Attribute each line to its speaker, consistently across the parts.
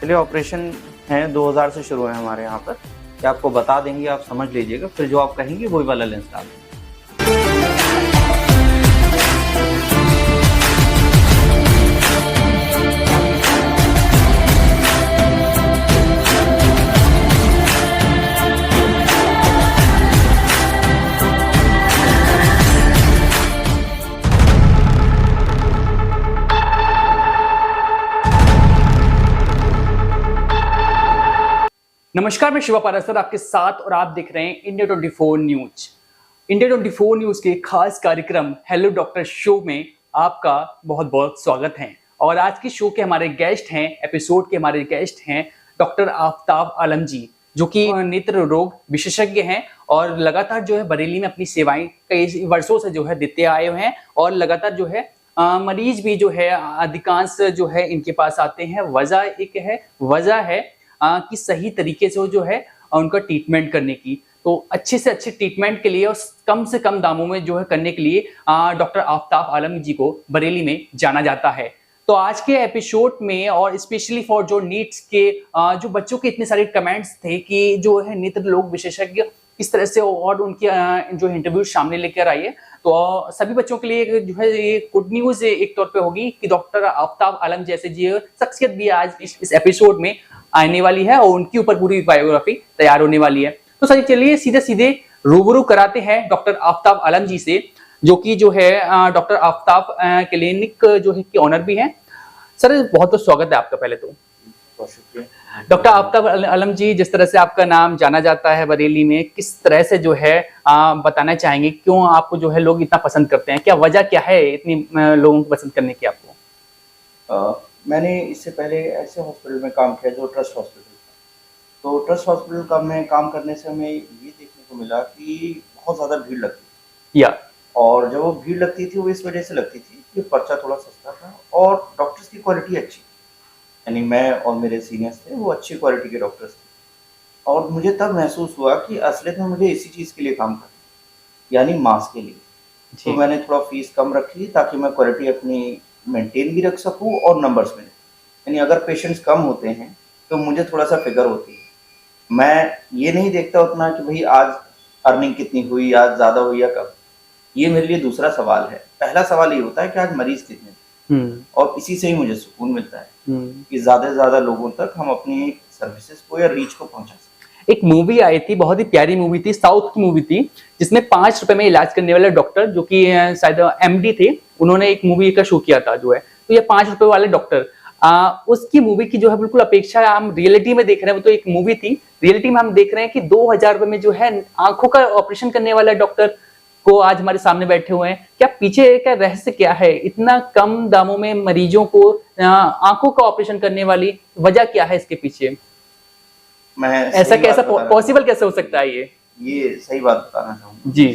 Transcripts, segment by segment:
Speaker 1: Actually operation है 2000 से शुरू है हमारे यहाँ पर, कि आपको बता देंगे, आप समझ लीजिएगा, फिर जो आप कहेंगे वही वाला लेंस डाल देंगे।
Speaker 2: नमस्कार, मैं शिवा पारासर आपके साथ और आप देख रहे हैं इंडिया 24 न्यूज। इंडिया 24 न्यूज के खास कार्यक्रम हेलो डॉक्टर शो में आपका बहुत बहुत स्वागत है। और आज के शो के हमारे गेस्ट हैं, एपिसोड के हमारे गेस्ट हैं डॉक्टर आफ्ताब आलम जी, जो कि नेत्र रोग विशेषज्ञ हैं और लगातार जो है बरेली में अपनी सेवाएं कई वर्षों से जो है देते आए हुए हैं। और लगातार जो है मरीज भी जो है अधिकांश जो है इनके पास आते हैं। वजह है कि सही तरीके से जो है उनका ट्रीटमेंट करने की, तो अच्छे से अच्छे ट्रीटमेंट के लिए और कम से कम दामों में जो है करने के लिए डॉक्टर आफ्ताब आलम जी को बरेली में जाना जाता है। तो आज के एपिसोड में और स्पेशली फॉर जो नीट्स के जो बच्चों के इतने सारे कमेंट्स थे कि जो है नेत्र लोग विशेषज्ञ किस तरह से और उनकी जो इंटरव्यू सामने लेकर आई है, तो सभी बच्चों के लिए जो है ये गुड न्यूज एक तौर पे होगी कि डॉक्टर आफ्ताब आलम जैसे जी शख्सियत भी आज इस एपिसोड में आने वाली है और उनके ऊपर पूरी बायोग्राफी तैयार होने वाली है। तो सर चलिए सीधे सीधे रूबरू कराते हैं डॉक्टर आफ्ताब आलम जी से, जो कि जो है डॉक्टर आफ्ताब क्लिनिक जो है के ऑनर भी हैं। सर बहुत बहुत स्वागत है आपका। पहले तो
Speaker 1: बहुत शुक्रिया।
Speaker 2: डॉक्टर आफ्ताब आलम जी, जिस तरह से आपका नाम जाना जाता है बरेली में, किस तरह से जो है बताना चाहेंगे क्यों आपको जो है लोग इतना पसंद करते हैं? क्या वजह क्या है इतनी लोगों को पसंद करने की आपको?
Speaker 1: मैंने इससे पहले ऐसे हॉस्पिटल में काम किया जो ट्रस्ट हॉस्पिटल था। तो ट्रस्ट हॉस्पिटल का में काम करने से हमें ये देखने को मिला कि बहुत ज़्यादा भीड़ लगती
Speaker 2: या
Speaker 1: और जब वो भीड़ लगती थी वो इस वजह से लगती थी कि पर्चा थोड़ा सस्ता था और डॉक्टर्स की क्वालिटी अच्छी, यानी मैं और मेरे सीनियर्स थे वो अच्छी क्वालिटी के डॉक्टर्स थे। और मुझे तब महसूस हुआ कि असलियत में मुझे इसी चीज़ के लिए काम करना, यानी मास के लिए। तो मैंने थोड़ा फीस कम रखी ताकि मैं क्वालिटी अपनी मेंटेन भी रख सकूं और नंबर्स में, यानी अगर पेशेंट्स कम होते हैं तो मुझे थोड़ा सा फिक्र होती है। मैं ये नहीं देखता उतना कि भाई आज अर्निंग कितनी हुई, आज ज़्यादा हुई या कम, ये मेरे लिए दूसरा सवाल है। पहला सवाल ये होता है कि आज मरीज कितने, और इसी से ही मुझे सुकून मिलता है कि ज़्यादा से ज़्यादा लोगों तक हम अपनी सर्विसेज को या रीच को पहुँचा सकें।
Speaker 2: एक मूवी आई थी, बहुत ही प्यारी मूवी थी, साउथ की मूवी थी, जिसमें 5 रुपए में इलाज करने वाले डॉक्टर, जो कि शायद एमडी थे, उन्होंने एक मूवी का शो किया था जो है। तो ये 5 रुपए वाले डॉक्टर, उसकी मूवी की जो है बिल्कुल अपेक्षा हम रियलिटी में देख रहे हैं। वो तो एक मूवी थी, रियलिटी में हम देख रहे हैं कि 2000 रुपए में जो है आंखों का ऑपरेशन करने वाला डॉक्टर को आज हमारे सामने बैठे हुए हैं। क्या पीछे का रहस्य क्या है, इतना कम दामों में मरीजों को आंखों का ऑपरेशन करने वाली वजह क्या है इसके पीछे? ऐसा कैसा पॉसिबल कैसे हो सकता है?
Speaker 1: ये सही बात बताना चाहूँगा
Speaker 2: जी।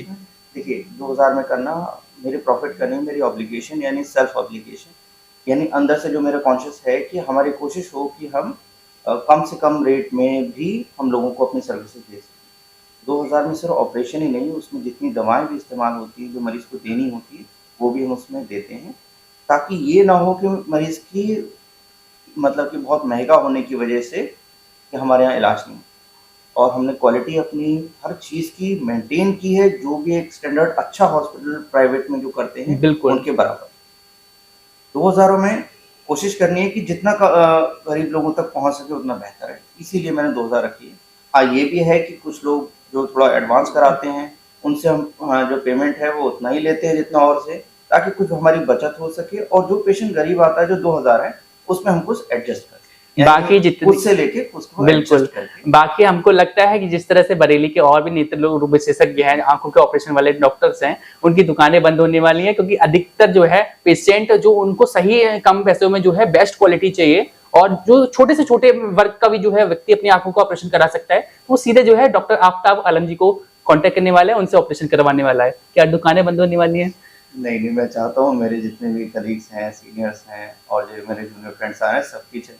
Speaker 1: देखिए 2000 में करना मेरे प्रॉफिट का नहीं, मेरी ऑब्लिगेशन यानी सेल्फ ऑब्लिगेशन, यानी अंदर से जो मेरा कॉन्शियस है कि हमारी कोशिश हो कि हम कम से कम रेट में भी हम लोगों को अपनी सर्विसेज दे सकें। 2000 में सिर्फ ऑपरेशन ही नहीं, उसमें जितनी दवाएं भी इस्तेमाल होती हैं जो मरीज़ को देनी होती है वो भी हम उसमें देते हैं, ताकि ये ना हो कि मरीज़ की मतलब कि बहुत महंगा होने की वजह से कि हमारे यहाँ इलाज नहीं। और हमने क्वालिटी अपनी हर चीज़ की मेंटेन की है, जो भी एक स्टैंडर्ड अच्छा हॉस्पिटल प्राइवेट में जो करते हैं
Speaker 2: बिल्कुल
Speaker 1: उनके बराबर। 2000 में कोशिश करनी है कि जितना गरीब लोगों तक पहुंच सके उतना बेहतर है, इसीलिए मैंने 2000 रखी है। हाँ ये भी है कि कुछ लोग जो थोड़ा एडवांस कराते हैं उनसे हम जो पेमेंट है वो उतना ही लेते हैं जितना और से, ताकि कुछ हमारी बचत हो सके। और जो पेशेंट गरीब आता है जो 2000 है उसमें हम कुछ एडजस्ट करें,
Speaker 2: बाकी जितने
Speaker 1: उससे लेके उसको
Speaker 2: बिल्कुल। बाकी हमको लगता है कि जिस तरह से बरेली के और भी नेत्र लोग विशेषज्ञ हैं, आंखों के ऑपरेशन वाले डॉक्टर्स हैं, उनकी दुकानें बंद होने वाली हैं, क्योंकि अधिकतर जो है पेशेंट जो उनको सही कम पैसों में जो है बेस्ट क्वालिटी चाहिए, और जो छोटे से छोटे वर्ग का भी जो है व्यक्ति अपनी आंखों का ऑपरेशन करा सकता है, तो वो सीधे जो है डॉक्टर आफ्ताब आलम जी को कॉन्टेक्ट करने वाला है, उनसे ऑपरेशन करवाने वाला है। क्या दुकानें बंद होने वाली है?
Speaker 1: नहीं, मैं चाहता हूँ मेरे जितने भी कलीग्स हैं, सीनियर्स हैं और जो मेरे जूनियर फ्रेंड्स आ रहे हैं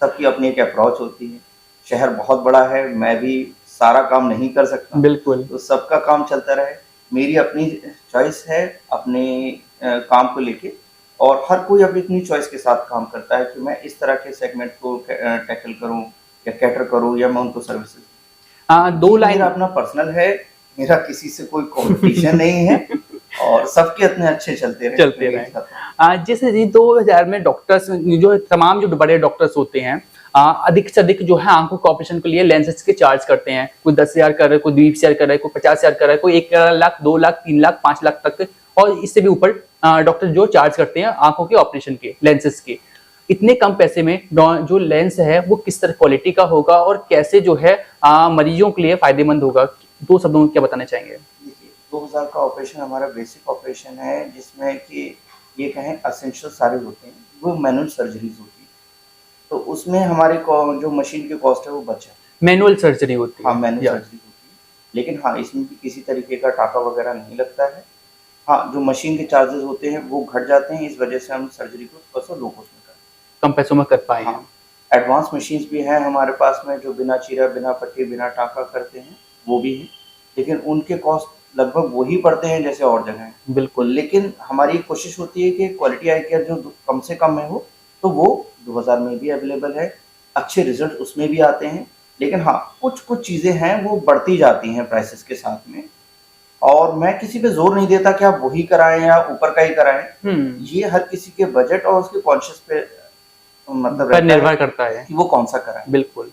Speaker 1: सबकी अपनी एक अप्रोच होती है। शहर बहुत बड़ा है, मैं भी सारा काम नहीं कर सकता,
Speaker 2: बिल्कुल,
Speaker 1: तो सबका काम चलता रहे। मेरी अपनी चॉइस है अपने काम को लेके, और हर कोई अपनी चॉइस के साथ काम करता है कि मैं इस तरह के सेगमेंट को टैकल करूँ या कैटर करूँ या मैं उनको सर्विसेज।
Speaker 2: दो
Speaker 1: ये
Speaker 2: लाइन
Speaker 1: मेरा अपना पर्सनल है, मेरा किसी से कोई कॉम्पिटिशन नहीं है और सबके इतने अच्छे चलते रहे,
Speaker 2: चलते
Speaker 1: मैं यही
Speaker 2: रहे।
Speaker 1: चाहता हूँ।
Speaker 2: जैसे जी 2000 में डॉक्टर्स जो तमाम जो बड़े डॉक्टर्स होते हैं, अधिक से अधिक जो है आंखों के ऑपरेशन के लिए लेंसेज के चार्ज करते हैं। कोई 10,000 कर रहा है, कोई 20,000 कर रहा है, कोई 50,000 कर रहा है, कोई 1 लाख, 2 लाख, 3 लाख, 5 लाख तक और इससे भी ऊपर डॉक्टर जो चार्ज करते हैं आंखों के ऑपरेशन के लेंसेज के। इतने कम पैसे में जो लेंस है वो किस तरह क्वालिटी का होगा और कैसे जो है मरीजों के लिए फायदेमंद होगा, 2 शब्दों में क्या बताना चाहेंगे?
Speaker 1: देखिए, 2000 का ऑपरेशन हमारा बेसिक ऑपरेशन है जिसमें कि ये कहें एसेंशियल सारे होते हैं, वो मैनुअल सर्जरीज होती है। तो उसमें हमारे जो मशीन की कॉस्ट है वो बच जाती है।
Speaker 2: मैनुअल सर्जरी होती
Speaker 1: हाँ,
Speaker 2: है
Speaker 1: मैनुअल
Speaker 2: या
Speaker 1: सर्जरी होती है, लेकिन हाँ, इसमें भी किसी तरीके का टाका वगैरह नहीं लगता है। हाँ, जो मशीन के चार्जेस होते हैं वो घट जाते हैं, इस वजह से हम सर्जरी को थोड़ा-सा लो कॉस्ट में करते
Speaker 2: कम पैसों में कर पाए
Speaker 1: हैं।
Speaker 2: हैं।
Speaker 1: हाँ, एडवांस मशीन्स भी हैं हमारे पास में जो बिना चीरा, बिना पट्टी, बिना टाका करते हैं, वो भी हैं। लेकिन उनके कॉस्ट लगभग वही पड़ते हैं जैसे और जगह हैं।
Speaker 2: बिल्कुल।
Speaker 1: लेकिन हमारी कोशिश होती है कि क्वालिटी आई केयर जो कम से कम में हो, तो वो 2000 में भी अवेलेबल है। अच्छे रिजल्ट उसमें भी आते हैं। लेकिन हाँ, कुछ-कुछ चीज़ें हैं वो बढ़ती जाती हैं प्राइसेज़ के साथ में और मैं किसी पे ज़ोर नहीं देता कि आप वही कराएँ या ऊपर का ही कराएँ। ये हर किसी के बजट और उसके कॉन्शियस पे मतलब
Speaker 2: पर
Speaker 1: रहता
Speaker 2: निर्भर
Speaker 1: है
Speaker 2: करता है।
Speaker 1: कि वो कौन-सा कराएँ।
Speaker 2: बिल्कुल।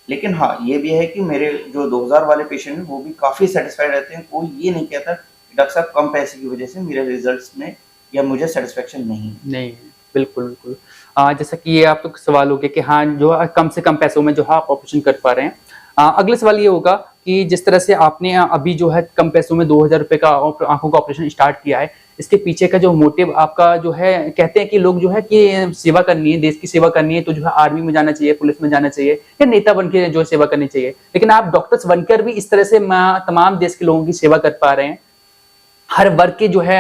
Speaker 1: लेकिन हाँ, ये भी है कि मेरे जो 2000 वाले पेशेंट हैं वो भी काफ़ी सैटिस्फाइड रहते हैं। कोई ये नहीं कहता कि डॉक्टर साहब कम पैसे की वज़ह से मेरे रिज़ल्ट्स में या मुझे सैटिस्फैक्शन नहीं है।
Speaker 2: नहीं है, बिल्कुल, बिल्कुल। जैसा कि ये आप तो सवाल हो गया कि हाँ, जो कम से कम पैसों में जो है आप ऑपरेशन कर पा रहे हैं। अगला सवाल ये होगा कि जिस तरह से आपने अभी जो है कम पैसों में ₹2000 का आँखों का ऑपरेशन स्टार्ट किया है, इसके पीछे का जो मोटिव आपका जो है कहते हैं कि लोग जो है कि सेवा करनी है, देश की सेवा करनी है तो जो है आर्मी में जाना चाहिए, पुलिस में जाना चाहिए या नेता बन के जो सेवा करनी चाहिए। लेकिन आप डॉक्टर्स बनकर भी इस तरह से तमाम देश के लोगों की सेवा कर पा रहे हैं। हर वर्ग के जो है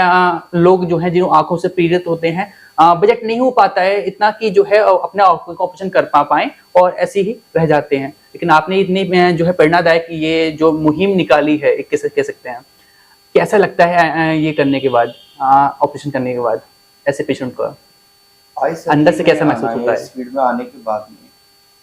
Speaker 2: लोग जो हैं जिन आँखों से पीड़ित होते हैं, बजट नहीं हो पाता है इतना कि जो है अपने आँखों का ऑपरेशन कर पाएँ और ऐसे ही रह जाते हैं। लेकिन आपने इतनी जो है प्रेरणादायक ये जो मुहिम निकाली है, एक कह सकते हैं। कैसा लगता है ये करने के बाद, ऑपरेशन करने के बाद ऐसे पेशेंट को?
Speaker 1: इस
Speaker 2: अंदर से
Speaker 1: फील्ड में
Speaker 2: कैसा महसूस
Speaker 1: आना
Speaker 2: होता
Speaker 1: है,
Speaker 2: है?
Speaker 1: इस फील्ड में आने के बाद में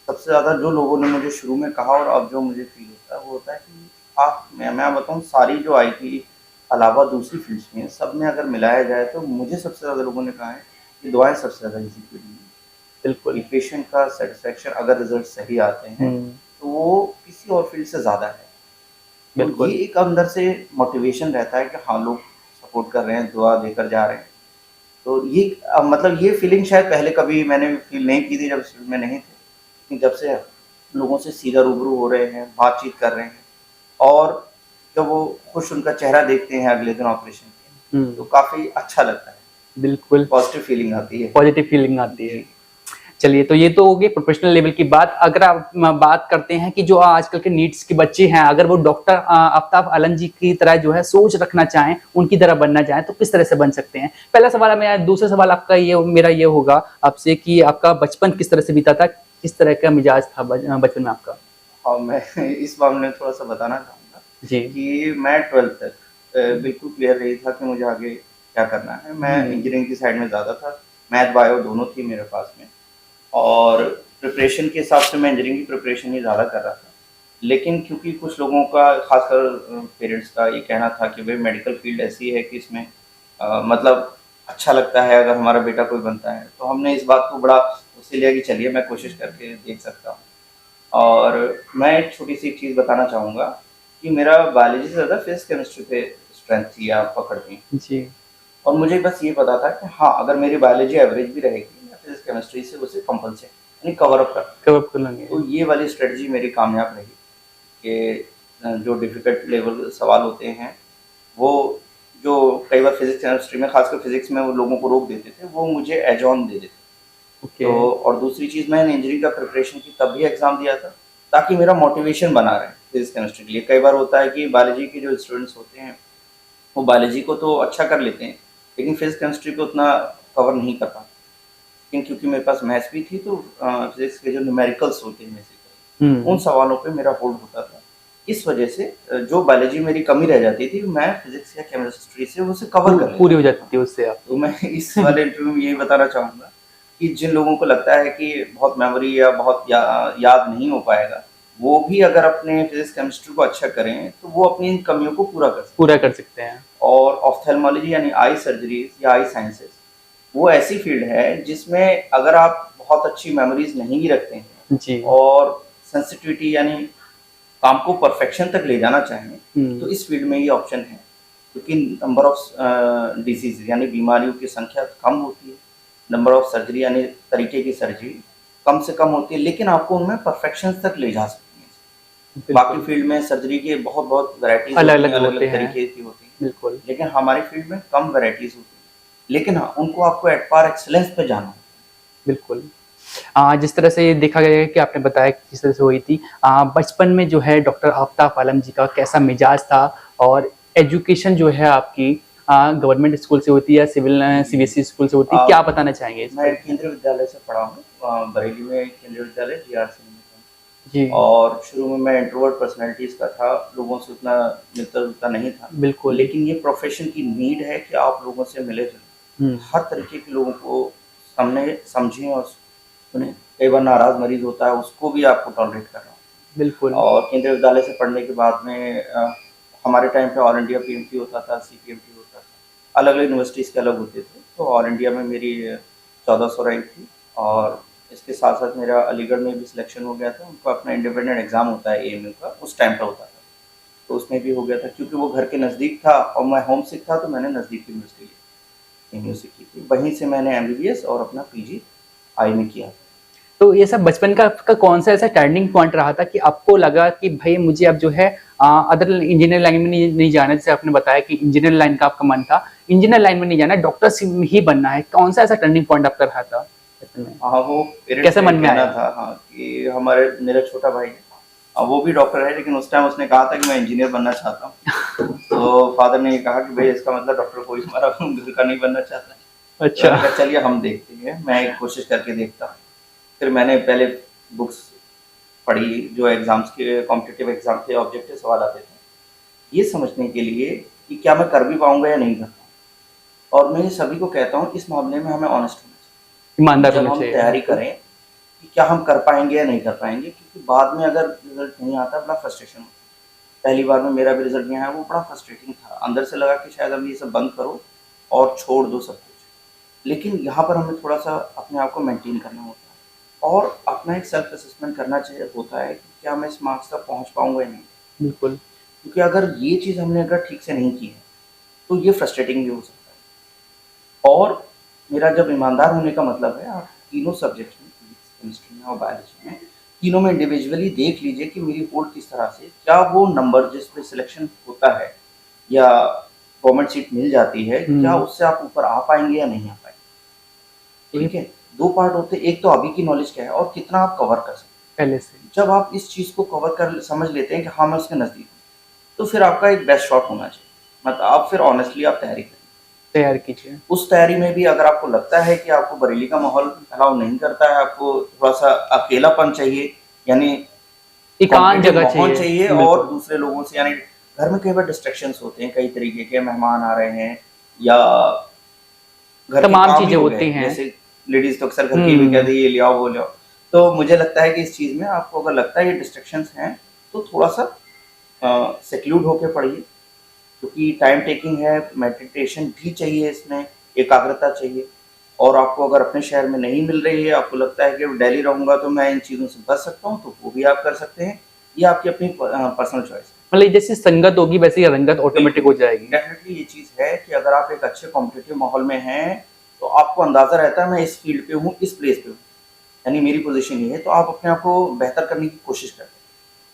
Speaker 1: सबसे ज़्यादा जो लोगों ने मुझे शुरू में कहा और अब जो मुझे फ़ील होता है, वो होता है कि आप मैं बताऊँ सारी जो आई थी अलावा दूसरी फ़ील्ड्स में, सब में अगर मिलाया जाए तो मुझे सबसे ज़्यादा लोगों ने कहा है कि दुआएँ सबसे ज़्यादा इसी फील्ड में हैं।
Speaker 2: बिल्कुल।
Speaker 1: कि पेशेंट का सैटिस्फैक्शन अगर रिज़ल्ट सही आते हैं,
Speaker 2: हुँ,
Speaker 1: तो वो किसी और फ़ील्ड से ज़्यादा है। तो ये
Speaker 2: बिल्कुल।
Speaker 1: एक अंदर से मोटिवेशन रहता है कि हाँ, लोग सपोर्ट कर रहे हैं, दुआ देकर जा रहे हैं। तो ये मतलब ये फीलिंग शायद पहले कभी मैंने फ़ील नहीं की थी जब इस फील्ड में नहीं थे। लेकिन जब से लोगों से सीधा रूबरू हो रहे हैं, बातचीत कर रहे हैं और जब वो खुश उनका चेहरा देखते हैं अगले दिन ऑपरेशन के, तो
Speaker 2: हुँ,
Speaker 1: काफ़ी अच्छा लगता है,
Speaker 2: बिल्कुल।
Speaker 1: पॉज़िटिव फीलिंग आती है।
Speaker 2: पॉजिटिव फीलिंग आती है।
Speaker 1: जी।
Speaker 2: चलिए, तो ये तो हो गई प्रोफेशनल लेवल की बात। अगर आप बात करते हैं कि जो आजकल के नीड्स के बच्चे हैं, अगर वो डॉक्टर आफ्ताब आलम जी की तरह जो है सोच रखना चाहें, उनकी तरह बनना चाहें, तो किस तरह से बन सकते हैं? पहला सवाल मेरा, दूसरा सवाल आपका मेरा ये होगा आपसे कि आपका बचपन किस तरह से बीता था? किस तरह का मिजाज था बचपन में आपका?
Speaker 1: और मैं इस मामले में थोड़ा-सा बताना चाहूँगा
Speaker 2: जी।
Speaker 1: कि मैं 12th तक बिल्कुल क्लियर नहीं था कि मुझे आगे क्या करना है। मैं
Speaker 2: हुँ,
Speaker 1: इंजीनियरिंग की साइड में ज़्यादा था, मैथ, बायो दोनों थी मेरे पास में और प्रिपरेशन के हिसाब से मैं इंजीनियरिंग की प्रिपरेशन ही ज़्यादा कर रहा था। लेकिन क्योंकि कुछ लोगों का ख़ासकर पेरेंट्स का ये कहना था कि भई मेडिकल फ़ील्ड ऐसी है कि इसमें मतलब अच्छा लगता है अगर हमारा बेटा कोई बनता है। तो हमने इस बात को बड़ा उससे लिया कि चलिए मैं कोशिश करके देख सकता हूँ। और मैं एक छोटी-सी एक चीज़ बताना चाहूँगा कि मेरा बायोलॉजी से ज़्यादा फिज़िक्स, केमिस्ट्री पे स्ट्रेंथ थी या पकड़ थी।
Speaker 2: जी।
Speaker 1: और मुझे बस ये पता था कि हाँ, अगर मेरी बायोलॉजी एवरेज भी रहेगी, मैं फिज़िक्स, केमिस्ट्री से उसे कंपनसेट यानी कवर अप कर
Speaker 2: कब आप खुलेंगे?
Speaker 1: तो ये वाली स्ट्रेटजी मेरी कामयाब रही कि जो डिफ़िकल्ट लेवल सवाल होते हैं, वो जो कई बार फिज़िक्स, केमिस्ट्री में ख़ासकर फिज़िक्स में वो लोगों को रोक देते थे, वो मुझे एज ऑन दे देते।
Speaker 2: ओके।
Speaker 1: तो और दूसरी चीज़ मैंने इंजीनियरिंग का प्रिपरेशन की तब भी एग्ज़ाम दिया था, ताकि मेरा मोटिवेशन बना रहे फिज़िक्स, केमिस्ट्री के लिए। कई बार होता है कि बायोलॉजी के जो स्टूडेंट्स होते हैं, वो बायोलॉजी को तो अच्छा कर लेते हैं, लेकिन फिज़िक्स, केमिस्ट्री को उतना कवर नहीं कर पाते। लेकिन क्योंकि मेरे पास मैथ्स भी थी तो फिज़िक्स के जो न्यूमेरिकल्स होते हैं बेसिकली, उन
Speaker 2: हुँ,
Speaker 1: सवालों पे मेरा होल्ड होता था इस वजह से जो बायोलॉजी मेरी कमी रह जाती थी मैं फिजिक्स या केमिस्ट्री से उसे कवर कर
Speaker 2: पूरी
Speaker 1: लेता
Speaker 2: हो
Speaker 1: था।
Speaker 2: जाती है उससे आप।
Speaker 1: तो मैं इस वाले इंटरव्यू में यही बताना चाहूँगा कि जिन लोगों को लगता है कि बहुत मेमोरी या बहुत याद नहीं हो पाएगा, वो भी अगर अपने फिजिक्स केमिस्ट्री को अच्छा करें तो वो अपनी इन कमियों को पूरा कर सकते
Speaker 2: पूरा
Speaker 1: हैं।
Speaker 2: कर सकते हैं।
Speaker 1: और ऑप्थेल्मोलॉजी यानी आई सर्जरीज या आई साइंसेज वो ऐसी फील्ड है जिसमें अगर आप बहुत अच्छी मेमोरीज नहीं भी रखते हैं
Speaker 2: जी।
Speaker 1: और सेंसिटिविटी यानी काम को परफेक्शन तक ले जाना चाहें तो इस फील्ड में ये ऑप्शन है, क्योंकि नंबर ऑफ डिजीज यानी बीमारियों की संख्या कम होती है, नंबर ऑफ सर्जरी यानी तरीके की सर्जरी कम से कम होती है, लेकिन आपको उनमें परफेक्शन तक ले जा सकती है। बाकी
Speaker 2: बिल्कुल,
Speaker 1: फील्ड में सर्जरी के बहुत बहुत वैरायटीज होती
Speaker 2: अलग-अलग
Speaker 1: हैं, अलग
Speaker 2: होते
Speaker 1: अलग
Speaker 2: हैं।
Speaker 1: तरीके की होती हैं,
Speaker 2: बिल्कुल।
Speaker 1: लेकिन हमारी फील्ड में कम वैरायटीज होती हैं, लेकिन हाँ उनको आपको एट पार एक्सलेंस पे जाना है।
Speaker 2: बिल्कुल। जिस तरह से देखा गया है कि आपने बताया कि किस तरह से हुई थी, बचपन में जो है डॉक्टर आफ़ताब आलम जी का कैसा मिजाज था और एजुकेशन जो है आपकी गवर्नमेंट स्कूल से होती है या सीबीएसई स्कूल से होती है, क्या बताना चाहेंगे इस
Speaker 1: मैं
Speaker 2: पर?
Speaker 1: केंद्रीय विद्यालय से पढ़ा हूँ, बरेली में केंद्रीय विद्यालय जीआरसी में था।
Speaker 2: जी,
Speaker 1: और शुरू में मैं इंट्रोवर्ट पर्सनैलिटीज़ का था, लोगों से उतना मिलता-जुलता नहीं था।
Speaker 2: बिल्कुल।
Speaker 1: लेकिन ये प्रोफ़ेशन की नीड है कि आप लोगों से मिले-जुलें।
Speaker 2: हुँ,
Speaker 1: हर तरीके के लोगों को समझें और सुनें। कई बार नाराज़ मरीज़ होता है, उसको भी आपको टॉलरेट करना होता
Speaker 2: बिल्कुल।
Speaker 1: है। और केंद्रीय विद्यालय से पढ़ने के बाद में हमारे टाइम पे ऑल इंडिया पीएमटी होता था, सीपीएमटी होता था। अलग-अलग यूनिवर्सिटीज़ के अलग होते थे। तो ऑल इंडिया में मेरी 1400 रैंक थी और इसके साथ-साथ मेरा अलीगढ़ में भी सिलेक्शन हो गया था। उनका अपना इंडिपेंडेंट एग्ज़ाम होता है एएमयू का, उस टाइम पे होता था। तो उसमें भी हो गया था, क्योंकि वो घर के नज़दीक था और मैं होम सिक था, तो मैंने नज़दीक की यूनिवर्सिटी ली, एएमयू से की थी। वहीं से मैंने एमबीबीएस और अपना पीजी आई में किया था।
Speaker 2: तो ये सब बचपन का आपका कौन-सा ऐसा टर्निंग पॉइंट रहा था कि आपको लगा कि भई मुझे अब जो है अदर इंजीनियर लाइन में नहीं जाना है, जैसे आपने बताया कि इंजीनियर लाइन का आपका मन था, इंजीनियर लाइन में नहीं जाना है, डॉक्टर ही बनना है। कौन-सा ऐसा टर्निंग पॉइंट आपका रहा था बचपन में?
Speaker 1: हाँ, वो पेरेंट्स
Speaker 2: कैसे
Speaker 1: का
Speaker 2: मन
Speaker 1: ये
Speaker 2: में
Speaker 1: कहना
Speaker 2: आया?
Speaker 1: था, हाँ, कि मेरा छोटा भाई है, वो भी डॉक्टर है, लेकिन उस टाइम उसने कहा था कि मैं इंजीनियर बनना चाहता हूँ। तो फादर ने ये कहा कि भई इसका मतलब डॉक्टर कोई हमारा घर का नहीं बनना चाहता है। तो मैंने
Speaker 2: अच्छा।
Speaker 1: कहा चलिए हम देखते हैं, मैं एक कोशिश करके देखता हूँ। फिर मैंने पहले बुक्स पढ़ी, जो एग्ज़ाम्स के कॉम्पिटिटिव एग्ज़ाम के ऑब्जेक्टिव सवाल आते थे, ये समझने के लिए कि क्या मैं कर भी पाऊँगा या नहीं कर पाऊँगा। और मैं ये सभी को कहता हूँ, इस मामले में हमें ऑनेस्ट होना चाहिए।
Speaker 2: ईमानदार
Speaker 1: जब
Speaker 2: होना
Speaker 1: हम
Speaker 2: चाहिए,
Speaker 1: तैयारी
Speaker 2: बिल्कुल।
Speaker 1: करें कि क्या हम कर पाएँगे या नहीं कर पाएँगे, क्योंकि बाद में अगर रिज़ल्ट नहीं आता, बड़ा फ्रस्ट्रेशन होता है। पहली बार में मेरा भी रिज़ल्ट नहीं आया, वो बड़ा फ्रस्ट्रेटिंग था। अंदर से लगा कि शायद अब ये सब बंद करो और छोड़ दो सब कुछ। लेकिन यहाँ पर हमें थोड़ा-सा अपने आप को मेंटेन करना होता है और अपना एक सेल्फ असेसमेंट करना चाहिए होता है कि क्या मैं इस मार्क्स तक पहुँच पाऊँगा या नहीं।
Speaker 2: बिल्कुल।
Speaker 1: क्योंकि अगर ये चीज़ हमने अगर ठीक से नहीं की है, तो ये फ्रस्ट्रेटिंग भी हो सकता है। और मेरा जब ईमानदार होने का मतलब है, आप तीनों सब्जेक्ट्स में, फिज़िक्स, केमिस्ट्री में और बायोलॉजी में, तीनों में इंडिविजुअली देख लीजिए कि मेरी होल्ड किस तरह से, क्या वो नंबर जिस पे सिलेक्शन होता है या गवर्नमेंट सीट मिल जाती है, क्या
Speaker 2: हुँ,
Speaker 1: उससे आप ऊपर आ पाएँगे या नहीं आ पाएँगे?
Speaker 2: ये
Speaker 1: ठीक है? 2 पार्ट होते हैं, एक तो अभी की नॉलेज क्या है और कितना आप कवर कर सकते
Speaker 2: पहले से
Speaker 1: हैं। जब आप इस चीज़ को कवर कर समझ लेते हैं कि हाँ, मैं उसके नज़दीक हूँ, तो फिर आपका एक बेस्ट शॉट होना चाहिए। मतलब आप फिर ऑनेस्टली आप तैयारी करें।
Speaker 2: तैयार कीजिए।
Speaker 1: उस तैयारी में भी अगर आपको लगता है कि आपको बरेली का माहौल अलाउ नहीं करता है, आपको थोड़ा-सा अकेलापन चाहिए, यानी
Speaker 2: एकांत
Speaker 1: कॉम्पिटिटिव
Speaker 2: जगह
Speaker 1: माहौल
Speaker 2: चाहिए,
Speaker 1: चाहिए और
Speaker 2: बिल्कुल।
Speaker 1: दूसरे लोगों से, यानी घर में कई बार डिस्ट्रैक्शंस होते हैं, कई तरीके के मेहमान आ रहे हैं या घर के
Speaker 2: तमाम
Speaker 1: काम ही
Speaker 2: चीज़ें
Speaker 1: हो गए,
Speaker 2: होती हैं।
Speaker 1: जैसे लेडीज़ तो अक्सर घर की भी कह
Speaker 2: हुँ,
Speaker 1: दी ये ले आओ, वो ले आओ। तो मुझे लगता है कि इस चीज़ में आपको अगर लगता है ये डिस्ट्रैक्शंस हैं, तो थोड़ा-सा सेक्लूड होके पढ़िए, क्योंकि टाइम टेकिंग है, मेडिटेशन भी चाहिए इसमें, एकाग्रता चाहिए। और आपको अगर अपने शहर में नहीं मिल रही है, आपको लगता है कि दिल्ली रहूँगा तो मैं इन चीज़ों से बच सकता हूँ, तो वो भी आप कर सकते हैं। ये आपकी अपनी पर्सनल चॉइस है।
Speaker 2: मतलब जैसी संगत होगी वैसी ही रंगत ऑटोमेटिक हो जाएगी।
Speaker 1: डेफ़िनेटली ये चीज़ है कि अगर आप एक अच्छे कॉम्पिटिटिव माहौल में हैं, तो आपको अंदाज़ा रहता है मैं इस फ़ील्ड पे हूँ, इस प्लेस पे हूँ, यानी मेरी पोज़ीशन ये है, तो आप अपने आप को बेहतर करने की कोशिश करते हैं।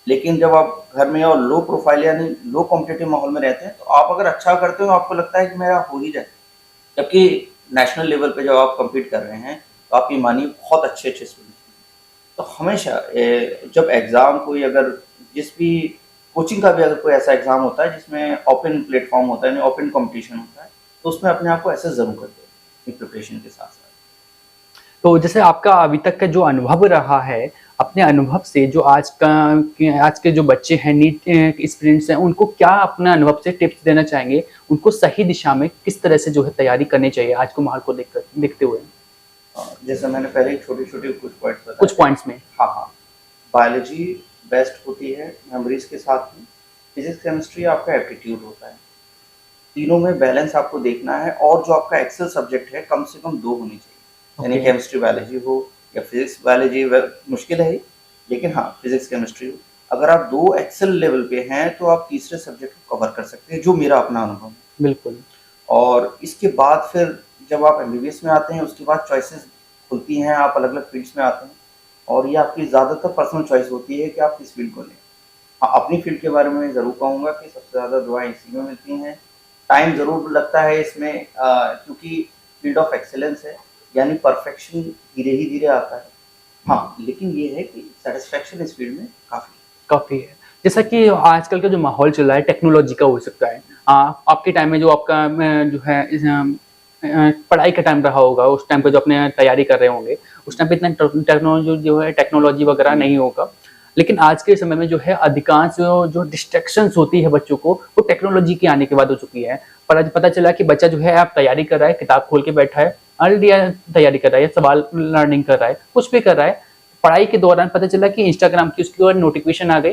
Speaker 1: लेकिन जब आप घर में और लो प्रोफ़ाइल यानी लो कॉम्पिटिटिव माहौल में रहते हैं, तो आप अगर अच्छा करते हो, आपको लगता है कि मेरा हो ही जाए। जबकि नेशनल लेवल पे जब आप कम्पीट कर रहे हैं, तो आप ये मानिए बहुत अच्छे-अच्छे स्टूडेंट हैं। तो हमेशा जब एग्ज़ाम कोई अगर जिस भी कोचिंग का भी अगर कोई ऐसा एग्ज़ाम होता है जिसमें ओपन प्लेटफ़ॉर्म होता है, यानी ओपन कॉम्पिटिशन होता है, तो उसमें अपने आप को ऐसे ज़रूर करते हैं, अपनी प्रिपरेशन के साथ-साथ।
Speaker 2: तो जैसे आपका अभी तक का जो अनुभव रहा है, अपने अनुभव से जो आज के जो बच्चे हैं, नीट स्टूडेंट्स हैं, उनको क्या अपना अनुभव से टिप्स देना चाहेंगे, उनको सही दिशा में किस तरह से जो है तैयारी करनी चाहिए आज को माहौल को देखते हुए?
Speaker 1: जैसे मैंने पहले ही छोटे-छोटे कुछ पॉइंट्स बताए
Speaker 2: कुछ
Speaker 1: थे।
Speaker 2: पॉइंट्स में।
Speaker 1: हाँ, हाँ। बायोलॉजी बेस्ट होती है मेमोरीज़ के साथ में, फिज़िक्स, केमिस्ट्री आपका एप्टीट्यूड होता है। तीनों में बैलेंस आपको देखना है और जो आपका एक्सेल सब्जेक्ट है कम से कम 2 होनी चाहिए। यानी
Speaker 2: ओके।
Speaker 1: केमिस्ट्री बायोलॉजी हो या फिज़िक्स बायोलॉजी व मुश्किल है ही, लेकिन हाँ, फिज़िक्स केमिस्ट्री हो। अगर आप 2 एक्सेल लेवल पे हैं तो आप तीसरे सब्जेक्ट को कवर कर सकते हैं, जो मेरा अपना अनुभव है।
Speaker 2: बिल्कुल।
Speaker 1: और इसके बाद फिर जब आप एमबीबीएस में आते हैं उसके बाद चॉइसेस खुलती हैं, आप अलग-अलग फ़ील्ड्स में आते हैं और ये आपकी ज़्यादातर पर्सनल चॉइस होती है कि आप किस फ़ील्ड को लें। हाँ, अपनी फ़ील्ड के बारे में ज़रूर कहूँगा कि सबसे ज़्यादा दुआएँ इसी में मिलती हैं। टाइम ज़रूर लगता है इसमें क्योंकि फ़ील्ड ऑफ एक्सीलेंस है, यानी परफेक्शन धीरे ही धीरे आता है। हाँ, लेकिन ये है कि सैटिस्फैक्शन इस फ़ील्ड में काफ़ी है।
Speaker 2: काफ़ी है। जैसा कि आजकल का जो माहौल चल रहा है टेक्नोलॉजी का हो सकता है। आपके टाइम में जो आपका जो है पढ़ाई का टाइम रहा होगा, उस टाइम पे जो अपने तैयारी कर रहे होंगे, उस टाइम पे इतना टेक्नोलॉजी वगैरह नहीं होगा। लेकिन आज के समय में जो है अधिकांश जो डिस्ट्रैक्शंस होती है बच्चों को, वो टेक्नोलॉजी के आने के बाद हो चुकी है। पर आज पता चला कि बच्चा जो है आप तैयारी कर रहा है, किताब खोल के बैठा है, ऑलरेडी तैयारी कर रहा है, सवाल लर्निंग कर रहा है, कुछ भी कर रहा है। पढ़ाई के दौरान पता चला कि इंस्टाग्राम की उसकी ओर नोटिफिकेशन आ गई,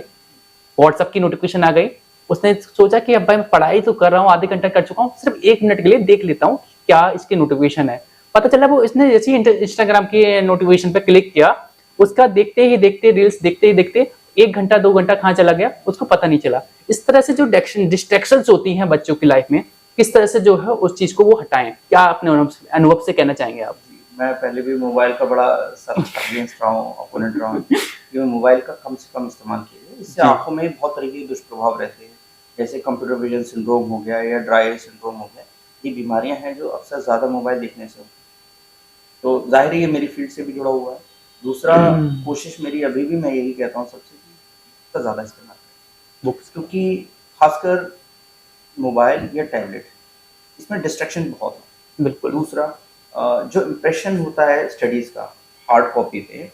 Speaker 2: व्हाट्सएप की नोटिफिकेशन आ गई। उसने सोचा कि अब भाई मैं पढ़ाई तो कर रहा हूँ, आधे घंटा कर चुका हूँ, सिर्फ 1 मिनट के लिए देख लेता हूँ क्या इसकी नोटिफिकेशन है। पता चला वो इसने जैसे ही इंस्टाग्राम की नोटिफिकेशन पे क्लिक किया, उसका देखते ही देखते रील्स देखते ही देखते 1 घंटा 2 घंटा कहाँ चला गया उसको पता नहीं चला। इस तरह से जो डिस्ट्रैक्शंस होती हैं बच्चों की लाइफ में, किस तरह से जो है उस चीज को वो हटाएं, क्या अपने अनुभव से कहना चाहेंगे आप?
Speaker 1: जी, मैं पहले भी मोबाइल का बड़ा सख्त अगेंस्ट रहा हूँ, अपोनेंट रहा हूँ कि मोबाइल का कम से कम इस्तेमाल कीजिए। इससे
Speaker 2: जी।
Speaker 1: आँखों में बहुत तरह के दुष्प्रभाव रहते हैं, जैसे कंप्यूटर विज़न सिंड्रोम हो गया या ड्राई आई सिंड्रोम हो गया। ये बीमारियाँ हैं जो अक्सर ज़्यादा मोबाइल देखने से होती हैं। तो ज़ाहिर है ये मेरी फ़ील्ड से भी जुड़ा हुआ है। दूसरा, कोशिश मेरी अभी भी मैं यही कहता हूँ सबसे कि इसका ज़्यादा इस्तेमाल करें।
Speaker 2: बुक्स।
Speaker 1: क्योंकि ख़ासकर मोबाइल या टैबलेट, इसमें डिस्ट्रैक्शन बहुत है।
Speaker 2: बिल्कुल।
Speaker 1: दूसरा, जो इम्प्रेशन होता है स्टडीज़ का हार्ड कॉपी पे,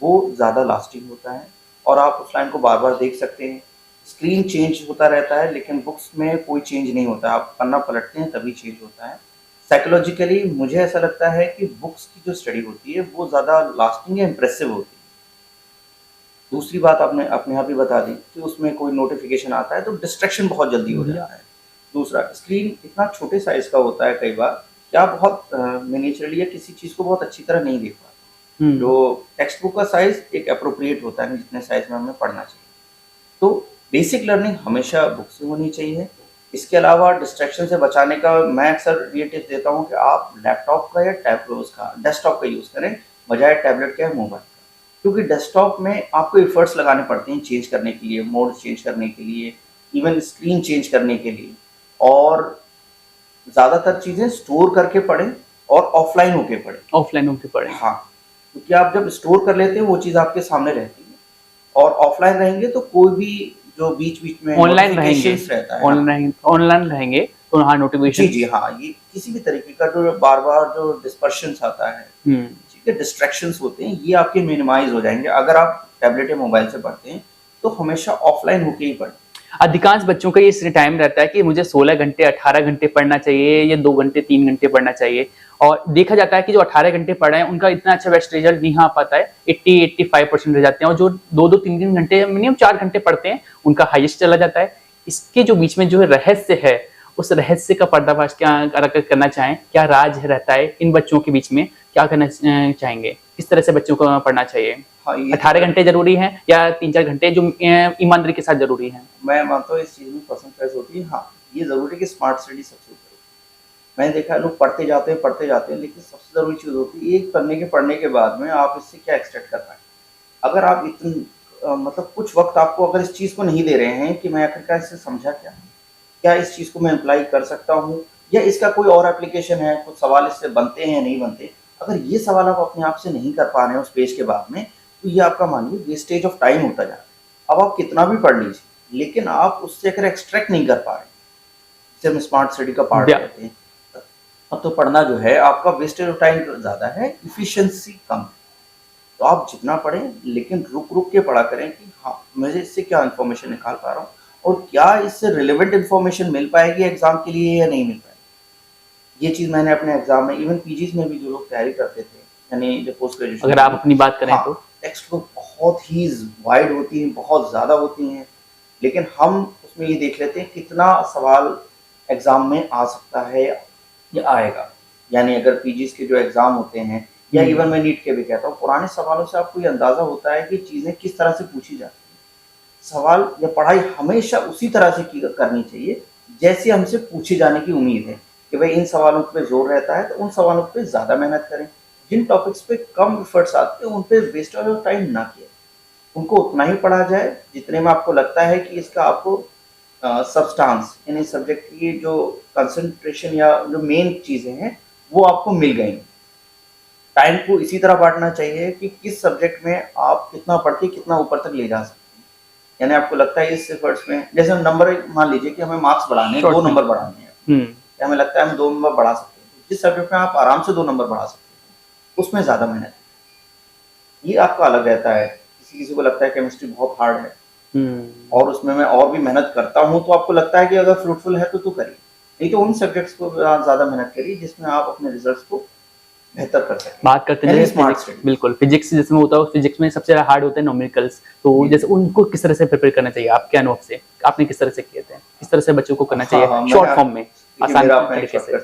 Speaker 1: वो ज़्यादा लास्टिंग होता है और आप उस लाइन को बार-बार देख सकते हैं। स्क्रीन चेंज होता रहता है लेकिन बुक्स में कोई चेंज नहीं होता, आप पन्ना पलटते हैं तभी चेंज होता है। साइकोलॉजिकली मुझे ऐसा लगता है कि बुक्स की जो स्टडी होती है वो ज़्यादा लास्टिंग या इम्प्रेसिव होती है। दूसरी बात आपने अपने आप ही बता दी कि उसमें कोई नोटिफ़िकेशन आता है तो डिस्ट्रैक्शन बहुत जल्दी हो जाता है। दूसरा, स्क्रीन इतना छोटे साइज़ का होता है कई बार कि आप बहुत मिनिएचरली या किसी चीज़ को बहुत अच्छी तरह नहीं देख पाते। जो टेक्स्ट बुक का साइज़ एक एप्रोप्रिएट होता है जितने साइज़ में हमें पढ़ना चाहिए। तो बेसिक लर्निंग हमेशा बुक से होनी चाहिए। इसके अलावा डिस्ट्रैक्शन से बचाने का मैं अक्सर ये टिप्स देता हूँ कि आप लैपटॉप का या उसका डेस्कटॉप का यूज़ करें, बजाय टैबलेट का या मोबाइल का। क्योंकि डेस्कटॉप में आपको एफर्ट्स लगाने पड़ते हैं चेंज करने के लिए, मोड चेंज करने के लिए, इवन स्क्रीन चेंज करने के लिए और ज़्यादातर चीज़ें स्टोर करके पढ़ें और ऑफ़लाइन होके पढ़ें।
Speaker 2: ऑफलाइन होके पढ़ें।
Speaker 1: हाँ, क्योंकि आप जब स्टोर कर लेते हैं वो चीज़ आपके सामने रहती है और ऑफ़लाइन रहेंगे तो कोई भी जो बीच-बीच में
Speaker 2: ऑनलाइन रहेंगे,
Speaker 1: नोटिफ़िकेशंस रहता है ना,
Speaker 2: ऑनलाइन रहेंगे तो हाँ
Speaker 1: जी,
Speaker 2: नोटिफिकेशन।
Speaker 1: जी, हाँ, ये किसी भी तरीके का जो बार-बार जो डिस्पर्शंस आता है, ठीक है, डिस्ट्रैक्शंस होते हैं, ये आपके मिनिमाइज़ हो जाएँगे। अगर आप टैबलेट या मोबाइल से पढ़ते हैं, तो हमेशा ऑफ़लाइन होके ही पढ़ें।
Speaker 2: अधिकांश बच्चों का ये टाइम रहता है कि मुझे 16 घंटे 18 घंटे पढ़ना चाहिए या 2 घंटे 3 घंटे पढ़ना चाहिए। और देखा जाता है कि जो 18 घंटे पढ़ रहे हैं उनका इतना अच्छा बेस्ट रिजल्ट नहीं आ पाता है, 80-85% रह जाते हैं और जो 2-2 3-3 घंटे मिनिमम 4 घंटे पढ़ते हैं उनका हाईएस्ट चला जाता है। इसके जो बीच में जो रहस्य है, उस रहस्य का पर्दाफाश क्या अगर करना चाहें, क्या राज रहता है इन बच्चों के बीच में, क्या करना चाहेंगे? किस तरह से बच्चों को पढ़ना चाहिए?
Speaker 1: हाँ, ये
Speaker 2: 18 घंटे ज़रूरी हैं या 3-4 घंटे जो ईमानदारी के साथ ज़रूरी हैं?
Speaker 1: मैं मानता हूँ इस चीज़ में पर्सनल चॉइस होती है। हाँ, ये ज़रूरी है कि स्मार्ट स्टडी सबसे ऊपर हो। मैंने देखा है लोग पढ़ते जाते हैं, लेकिन सबसे ज़रूरी चीज़ होती है एक पढ़ने के बाद में आप इससे क्या एक्सट्रैक्ट कर पाएँ। अगर आप मतलब कुछ वक़्त आपको अगर इस चीज़ को नहीं दे रहे हैं कि मैं आखिरकार इससे समझा क्या? क्या इस चीज़ को मैं अप्लाई कर सकता हूँ या इसका कोई और एप्लीकेशन है, कुछ सवाल इससे बनते हैं या नहीं बनते? अगर ये सवाल आप अपने आप से नहीं कर पा रहे हैं उस पेज के बाद में, तो ये आपका मानिए वेस्टेज ऑफ टाइम होता जा रहा है। अब आप कितना भी पढ़ लीजिए, लेकिन आप उससे अगर एक्सट्रैक्ट नहीं कर पा रहे, जिसे हम स्मार्ट स्टडी का पार्ट
Speaker 2: या
Speaker 1: कहते हैं, अब तो पढ़ना जो है आपका वेस्टेज ऑफ टाइम ज़्यादा है, एफिशिएंसी कम है। तो आप जितना पढ़ें लेकिन रुक रुक के पढ़ा करें कि हाँ, मुझे इससे क्या इन्फॉर्मेशन निकाल पा रहा हूँ और क्या इससे रिलेवेंट इन्फॉर्मेशन मिल पाएगी एग्ज़ाम के लिए या नहीं मिल पाएगी। ये चीज़ मैंने अपने एग्ज़ाम में इवन पीजीज़ में भी जो लोग तैयारी करते थे, यानी जो पोस्ट ग्रेजुएशन
Speaker 2: अगर आप अपनी बात करें
Speaker 1: हाँ,
Speaker 2: तो
Speaker 1: टेक्स्ट बुक बहुत ही वाइड होती हैं, बहुत ज़्यादा होती हैं, लेकिन हम उसमें ये देख लेते हैं कितना सवाल एग्ज़ाम में आ सकता है या आएगा। यानी अगर पीजीज़ के जो एग्ज़ाम होते हैं या इवन मैं नीट के भी कहता हूँ, पुराने सवालों से आपको ये अंदाज़ा होता है कि चीज़ें किस तरह से पूछी जाती हैं। सवाल या पढ़ाई हमेशा उसी तरह से की करनी चाहिए, जैसे हमसे पूछे जाने की उम्मीद है, कि भाई इन सवालों पे ज़ोर रहता है, तो उन सवालों पे ज़्यादा मेहनत करें। जिन टॉपिक्स पे कम एफर्ट्स आते हैं, उन पे वेस्ट ऑफ टाइम ना किया। उनको उतना ही पढ़ा जाए, जितने में आपको लगता है कि इसका आपको सब्सटेंस यानी सब्जेक्ट की जो कंसंट्रेशन या जो मेन चीज़ें हैं, वो आपको मिल गई। टाइम को इसी तरह बाँटना चाहिए कि किस सब्जेक्ट में आप कितना पढ़ के कितना ऊपर तक ले जा सकते हैं। यानी आपको लगता है इस एफर्ट्स में जैसे हम नंबर मान लीजिए कि हमें मार्क्स बढ़ाने हैं, 2 नंबर बढ़ाने हैं। या हमें लगता है हम 2 नंबर बढ़ा सकते हैं। जिस सब्जेक्ट में आप आराम से 2 नंबर बढ़ा सकते हैं, उसमें ज़्यादा मेहनत ये आपका अलग रहता है। किसी-किसी को लगता है केमिस्ट्री बहुत हार्ड है और उसमें मैं और भी मेहनत करता हूँ, तो आपको लगता है कि अगर फ्रूटफुल है तो करिए। नहीं तो उन सब्जेक्ट्स को आप ज़्यादा मेहनत करिए जिसमें आप अपने रिजल्ट्स को बेहतर कर सकें।
Speaker 2: बात करते हैं फिजिक्स, बिल्कुल फिजिक्स जिसमें होता है, फिजिक्स में सबसे हार्ड होते हैं न्यूमेरिकल्स, तो जैसे उनको किस तरह से प्रिपेयर करना चाहिए आपके अनुभव से, आपने किस तरह से किए थे, किस तरह से बच्चों को करना चाहिए शॉर्ट फॉर्म में आसान तरीके से?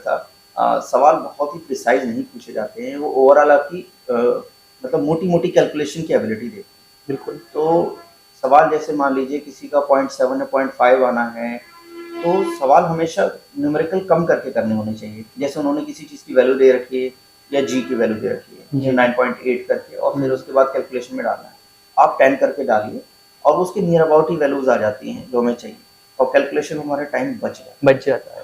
Speaker 1: सवाल बहुत ही प्रिसाइज नहीं पूछे जाते हैं, वो ओवरऑल आपकी मतलब मोटी-मोटी कैलकुलेशन की एबिलिटी देखते हैं।
Speaker 2: बिल्कुल।
Speaker 1: तो सवाल जैसे मान लीजिए किसी का 0.7 या 0.5 आना है, तो सवाल हमेशा न्यूमेरिकल कम करके करने होने चाहिए। जैसे उन्होंने किसी चीज़ की वैल्यू दे रखी है या जी की वैल्यू दे रखी है, ये 9.8 करके और फिर उसके बाद कैलकुलेशन में डालना है। आप 10 करके डालिए और उसके नियर अबाउट ही वैल्यूज़ आ जाती हैं जो हमें चाहिए और कैलकुलेशन में हमारा टाइम बच जाता है।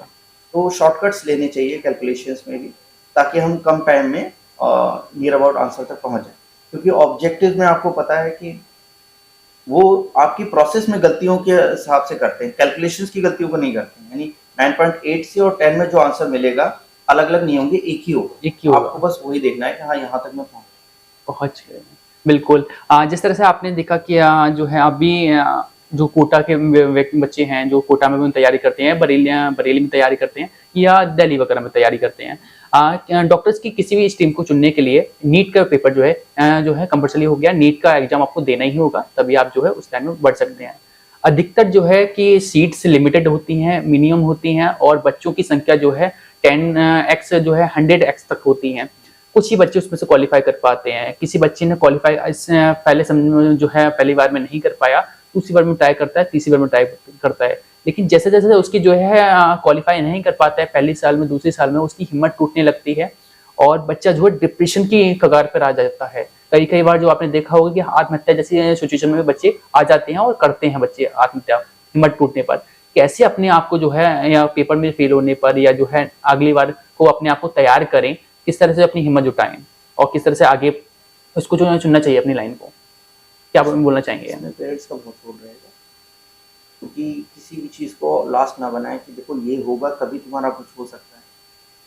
Speaker 1: तो शॉर्टकट्स लेने चाहिए कैलकुलेशंस में भी, ताकि हम कम टाइम में नियर अबाउट आंसर तक पहुँच जाएँ। क्योंकि ऑब्जेक्टिव में आपको पता है कि वो आपकी प्रोसेस में गलतियों के हिसाब से करते हैं, कैलकुलेशंस की गलतियों को नहीं करते हैं। यानी 9.8 से और 10 में जो आंसर मिलेगा, अलग-अलग नहीं होंगे, एक ही होगा। आपको बस वही देखना है कि हाँ, यहाँ तक मैं
Speaker 2: पहुँच गए। बिल्कुल। जिस तरह से आपने देखा कि जो है अभी जो कोटा के बच्चे हैं, जो कोटा में भी तैयारी करते हैं, बरेली में तैयारी करते हैं या दिल्ली वगैरह में तैयारी करते हैं, डॉक्टर्स की किसी भी स्ट्रीम को चुनने के लिए नीट का पेपर जो है कंपल्सरी हो गया। नीट का एग्जाम आपको देना ही होगा, तभी आप जो है उस लाइन में बढ़ सकते हैं। अधिकतर जो है कि सीट्स लिमिटेड होती हैं, मिनिमम होती हैं और बच्चों की संख्या जो है 10x जो है 100x तक होती हैं। कुछ ही बच्चे उसमें से क्वालिफाई कर पाते हैं। किसी बच्चे ने क्वालिफाई पहले जो है पहली बार में नहीं कर पाया, दूसरी बार में ट्राई करता है, तीसरी बार में ट्राई करता है। लेकिन जैसे-जैसे उसकी जो है क्वालिफाई नहीं कर पाता है पहली साल में, दूसरी साल में उसकी हिम्मत टूटने लगती है और बच्चा जो है डिप्रेशन की कगार पर आ जाता है। कई-कई बार जो आपने देखा होगा कि आत्महत्या जैसी सिचुएशन में बच्चे आ जाते हैं और करते हैं बच्चे आत्महत्या हिम्मत टूटने पर। कैसे अपने आप को जो है या पेपर में फेल होने पर या जो है अगली बार को अपने आप को तैयार करें, किस तरह से अपनी हिम्मत जुटाएं और किस तरह से आगे उसको जो है चुनना चाहिए अपनी लाइन को, क्या बोलना चाहेंगे?
Speaker 1: इसमें पेरेंट्स का बहुत रोल रहेगा, क्योंकि किसी भी चीज़ को लास्ट ना बनाएं कि देखो ये होगा तभी तुम्हारा कुछ हो सकता है।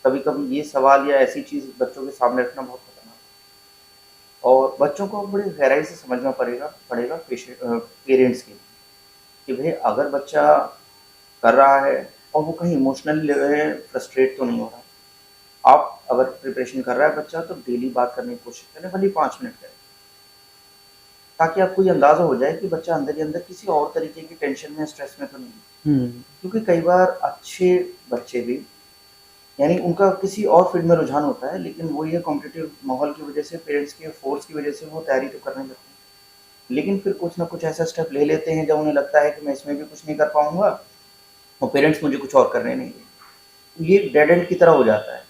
Speaker 1: कभी-कभी ये सवाल या ऐसी चीज़ बच्चों के सामने रखना बहुत खतरनाक है और बच्चों को बड़ी गहराई से समझना पड़ेगा पेरेंट्स के, कि भाई अगर बच्चा कर रहा है और वो कहीं इमोशनली फ्रस्ट्रेट तो नहीं हो रहा है। आप अगर प्रिपरेशन कर रहा है बच्चा, तो डेली बात करने की कोशिश करें, भले ही 5 मिनट करें, ताकि आपको ये अंदाज़ा हो जाए कि बच्चा अंदर ही अंदर किसी और तरीके की टेंशन में, स्ट्रेस में तो नहीं है। क्योंकि कई बार अच्छे बच्चे भी, यानी उनका किसी और फील्ड में रुझान होता है, लेकिन वो ये कॉम्पिटिटिव माहौल की वजह से, पेरेंट्स के फोर्स की वजह से वो तैयारी तो करने लगते हैं। लेकिन फिर कुछ ना कुछ ऐसा स्टेप ले लेते हैं जब उन्हें लगता है कि मैं इसमें भी कुछ नहीं कर पाऊँगा और पेरेंट्स मुझे कुछ और करने नहीं देंगे। ये डेड एंड की तरह हो जाता है।